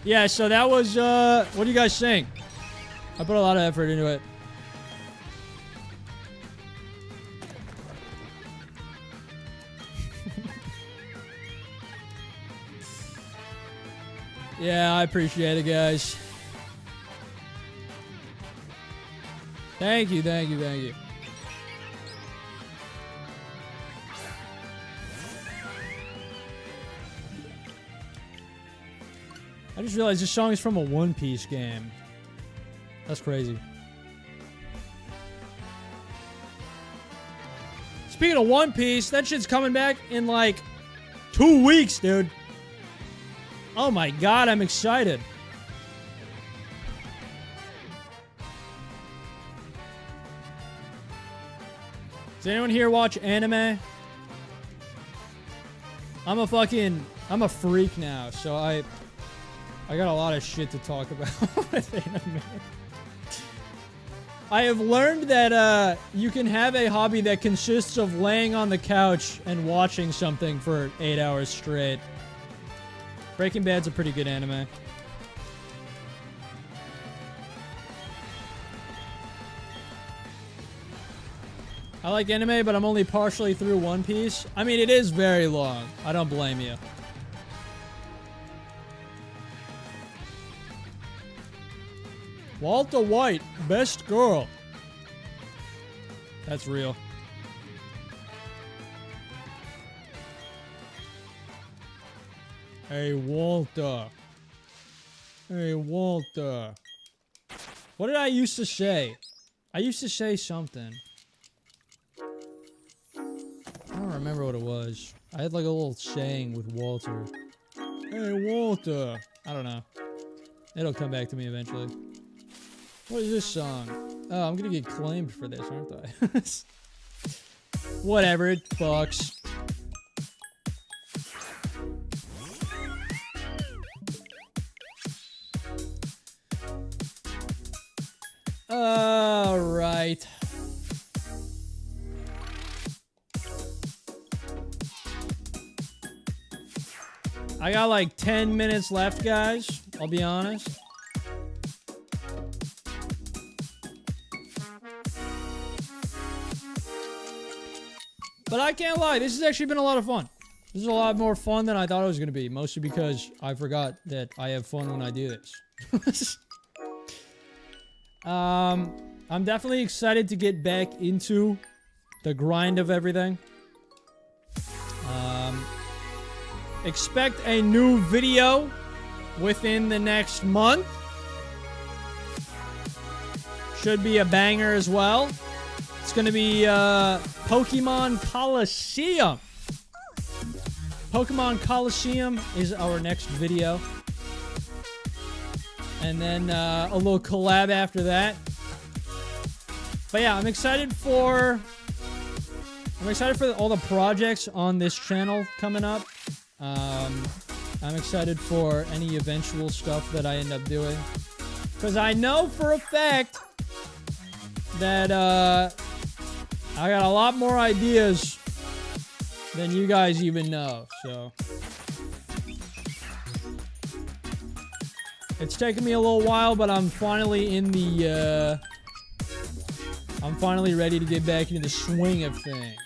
Yeah, so that was, what do you guys think? I put a lot of effort into it. Yeah, I appreciate it, guys. Thank you, thank you, thank you. I just realized this song is from a One Piece game. That's crazy. Speaking of One Piece, that shit's coming back in like 2 weeks, dude. Oh my god, I'm excited. Does anyone here watch anime? I'm a freak now, so I got a lot of shit to talk about with anime. I have learned that you can have a hobby that consists of laying on the couch and watching something for 8 hours straight. Breaking Bad's a pretty good anime. I like anime, but I'm only partially through One Piece. I mean, it is very long. I don't blame you. Walter White, best girl. That's real. Hey, Walter. Hey, Walter. What did I used to say? I used to say something. I don't remember what it was. I had like a little saying with Walter. Hey, Walter. I don't know. It'll come back to me eventually. What is this song? Oh, I'm gonna get claimed for this, aren't I? Whatever, it fucks. Alright. I got like 10 minutes left, guys. I'll be honest. But I can't lie, this has actually been a lot of fun. This is a lot more fun than I thought it was going to be. Mostly because I forgot that I have fun when I do this. I'm definitely excited to get back into the grind of everything. expect a new video within the next month. Should be a banger as well. It's going to be Pokemon Coliseum. Pokemon Coliseum is our next video. And then a little collab after that. But yeah, I'm excited for all the projects on this channel coming up. I'm excited for any eventual stuff that I end up doing. Because I know for a fact that I got a lot more ideas than you guys even know. So it's taken me a little while, but I'm finally in the I'm finally ready to get back into the swing of things.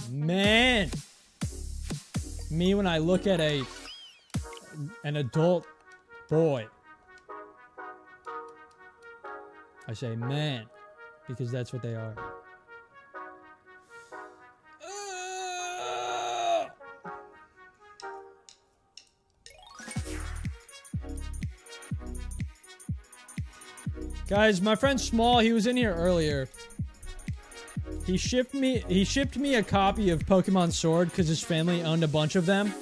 Man, me when I look at an adult boy, I say man, because that's what they are. Guys, my friend Small, he was in here earlier. He shipped me a copy of Pokemon Sword because his family owned a bunch of them.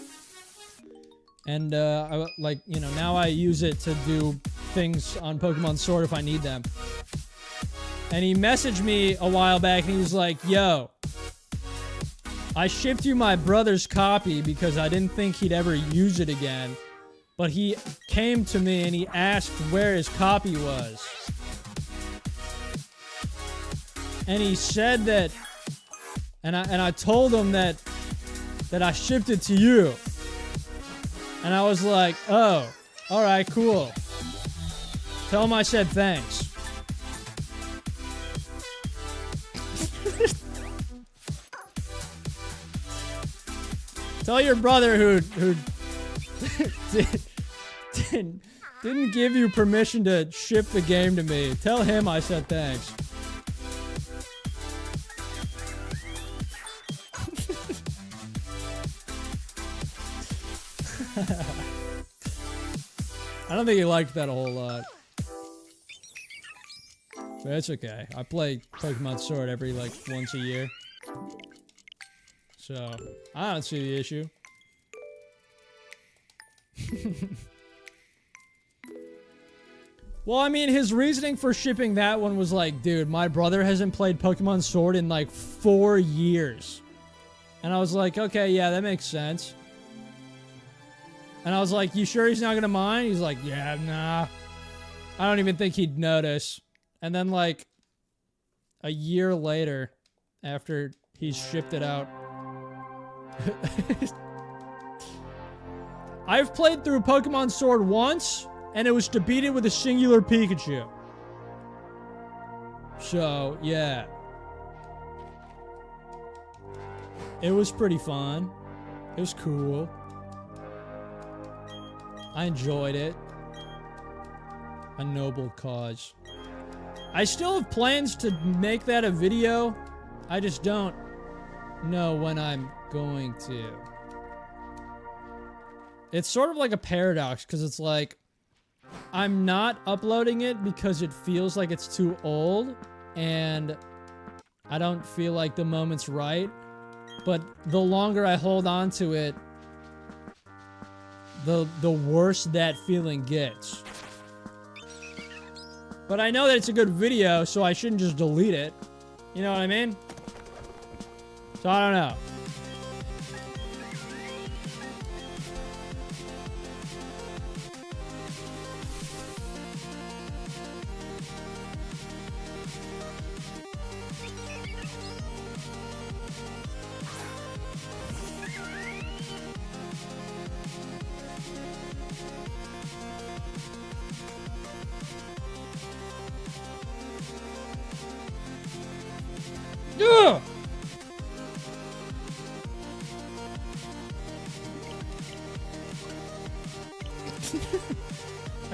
And now I use it to do things on Pokemon Sword if I need them. And he messaged me a while back and he was like, "Yo, I shipped you my brother's copy because I didn't think he'd ever use it again. But he came to me and he asked where his copy was. And he said that, and I told him that I shipped it to you. And I was like, oh, all right, cool. Tell him I said thanks." Tell your brother who didn't give you permission to ship the game to me. Tell him I said thanks. I don't think he liked that a whole lot. But it's okay. I play Pokemon Sword every, once a year. So, I don't see the issue. Well, I mean, his reasoning for shipping that one was like, dude, my brother hasn't played Pokemon Sword in, 4 years. And I was like, okay, yeah, that makes sense. And I was like, you sure he's not gonna mind? He's like, yeah, nah. I don't even think he'd notice. And then, a year later, after he's shipped it out. I've played through Pokemon Sword once, and it was to beat it with a singular Pikachu. So, yeah. It was pretty fun. It was cool. I enjoyed it. A noble cause. I still have plans to make that a video. I just don't know when I'm going to. It's sort of like a paradox, because it's like, I'm not uploading it because it feels like it's too old, and I don't feel like the moment's right. But the longer I hold on to it, the worse that feeling gets. But I know that it's a good video, so I shouldn't just delete it. You know what I mean? So I don't know. Ugh!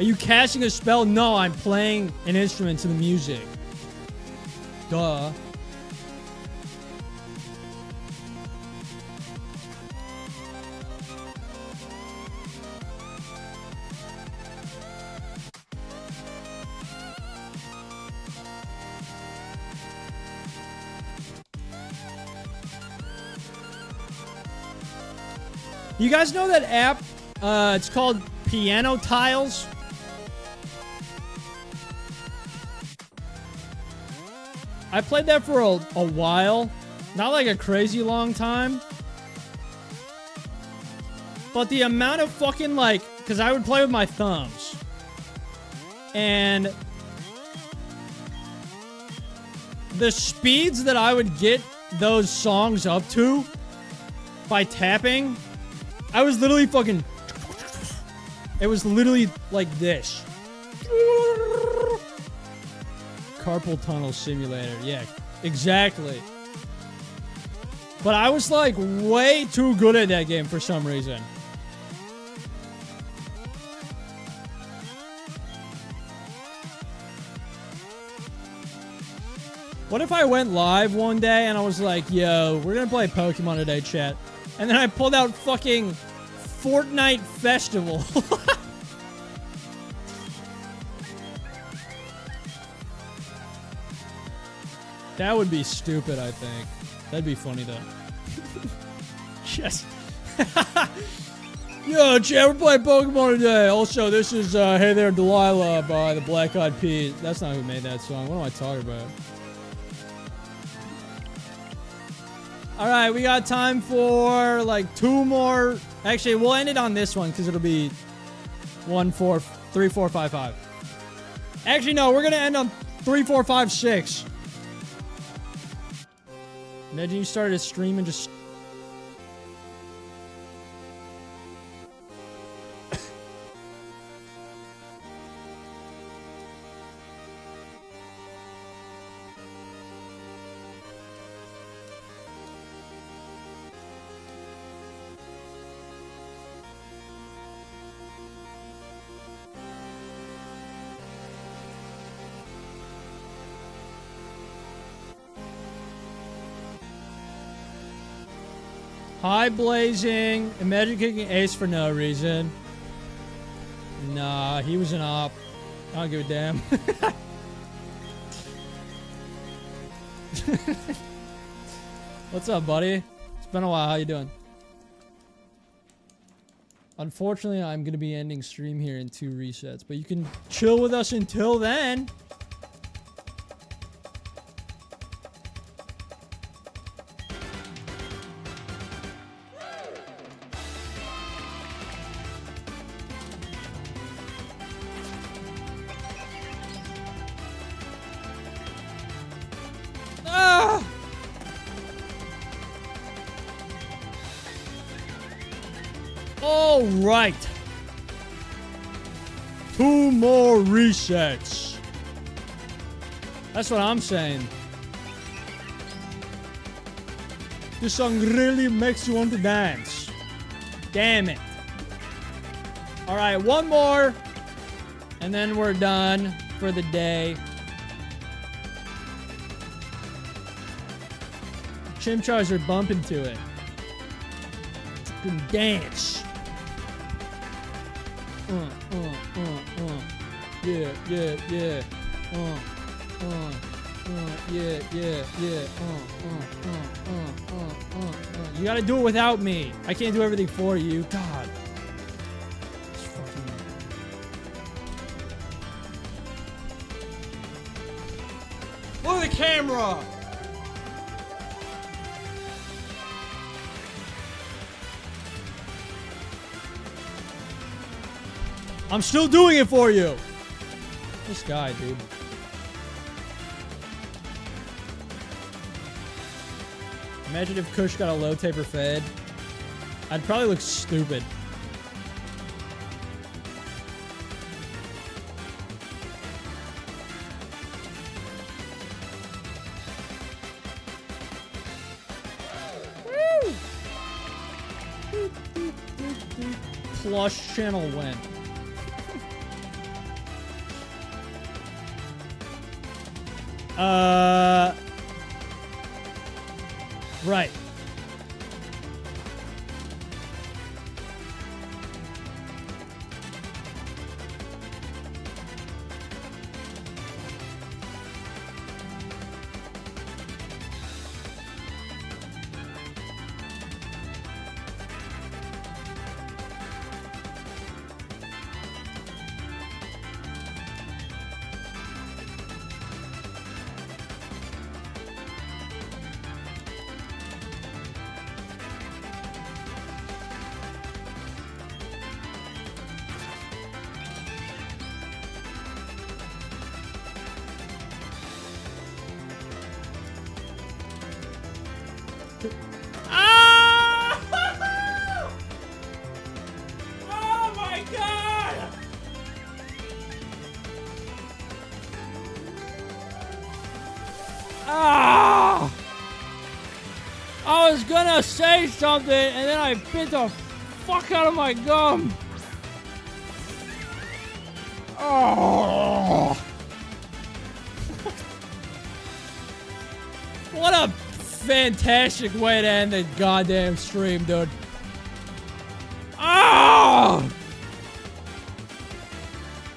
Are you casting a spell? No, I'm playing an instrument to the music. Duh. You guys know that app? It's called Piano Tiles. I played that for a while. Not like a crazy long time. But the amount of fucking like... Because I would play with my thumbs. And... the speeds that I would get those songs up to... by tapping... I was literally fucking... It was literally like this. Carpal tunnel simulator. Yeah, exactly. But I was like way too good at that game for some reason. What if I went live one day and I was like, yo, we're gonna play Pokemon today, chat. And then I pulled out fucking Fortnite Festival. That would be stupid, I think. That'd be funny, though. Yes. Yo, chat, we're playing Pokemon today. Also, this is Hey There, Delilah by the Black Eyed Peas. That's not who made that song. What am I talking about? Alright, we got time for like 2 more. Actually, we'll end it on this one because it'll be 1, 4, 3, 4, 5, 5. Actually, no, we're gonna end on 3, 4, 5, 6. Imagine you started a stream and just... Hi, Blazing. Imagine kicking Ace for no reason. Nah, he was an op. I don't give a damn. What's up, buddy? It's been a while. How you doing? Unfortunately, I'm going to be ending stream here in 2 resets, but you can chill with us until then. All right. 2 more resets. That's what I'm saying. This song really makes you want to dance. Damn it. All right, 1 more. And then we're done for the day. Chimchars are bumping to it. You can dance. Yeah, yeah, yeah. Yeah, yeah, yeah. You gotta do it without me. I can't do everything for you. God. It's fucking... Look at the camera! I'm still doing it for you. This guy, dude. Imagine if Kush got a low taper fed. I'd probably look stupid. Woo! Plush channel went. Right. Ah! Oh my god! Ah! I was gonna say something and then I bit the fuck out of my gum. Oh! What a fantastic way to end the goddamn stream, dude. Oh!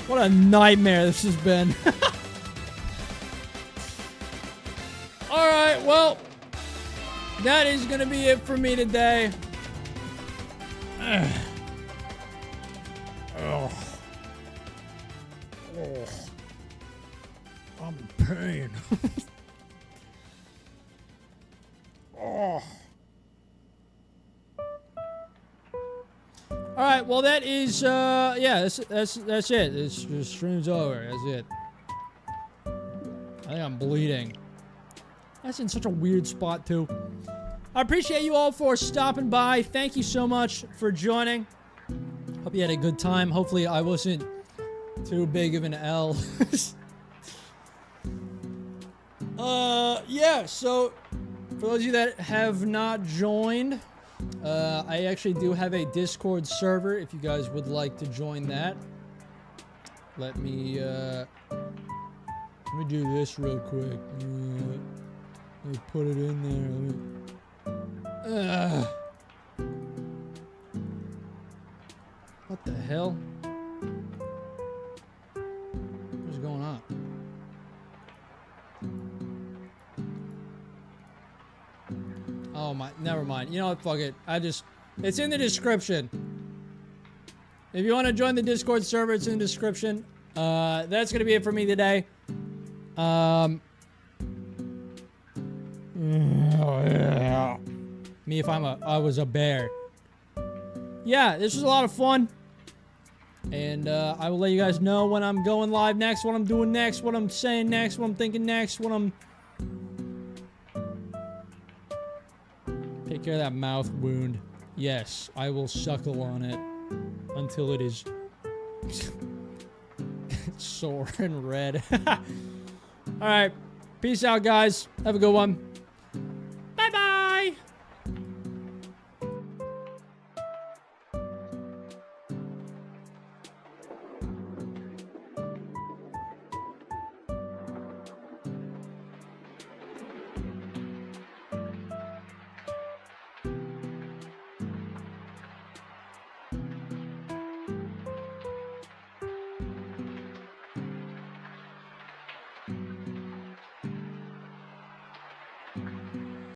What a nightmare this has been. Alright, well, that is gonna be it for me today. Oh. Oh. I'm in pain. Oh. All right, well that is yeah, that's it. The stream's over. That's it. I think I'm bleeding. That's in such a weird spot too. I appreciate you all for stopping by. Thank you so much for joining. Hope you had a good time. Hopefully I wasn't too big of an L. Yeah, so for those of you that have not joined, I actually do have a Discord server if you guys would like to join that. Let me do this real quick. Let me put it in there. What the hell? What's going on? Oh my, never mind. You know what, fuck it. It's in the description. If you want to join the Discord server, it's in the description. That's gonna be it for me today. Me if I was a bear. Yeah, this was a lot of fun. And I will let you guys know when I'm going live next, what I'm doing next, what I'm saying next, what I'm thinking next, what I'm... Take care of that mouth wound. Yes, I will suckle on it until it is sore and red. Alright, peace out guys. Have a good one.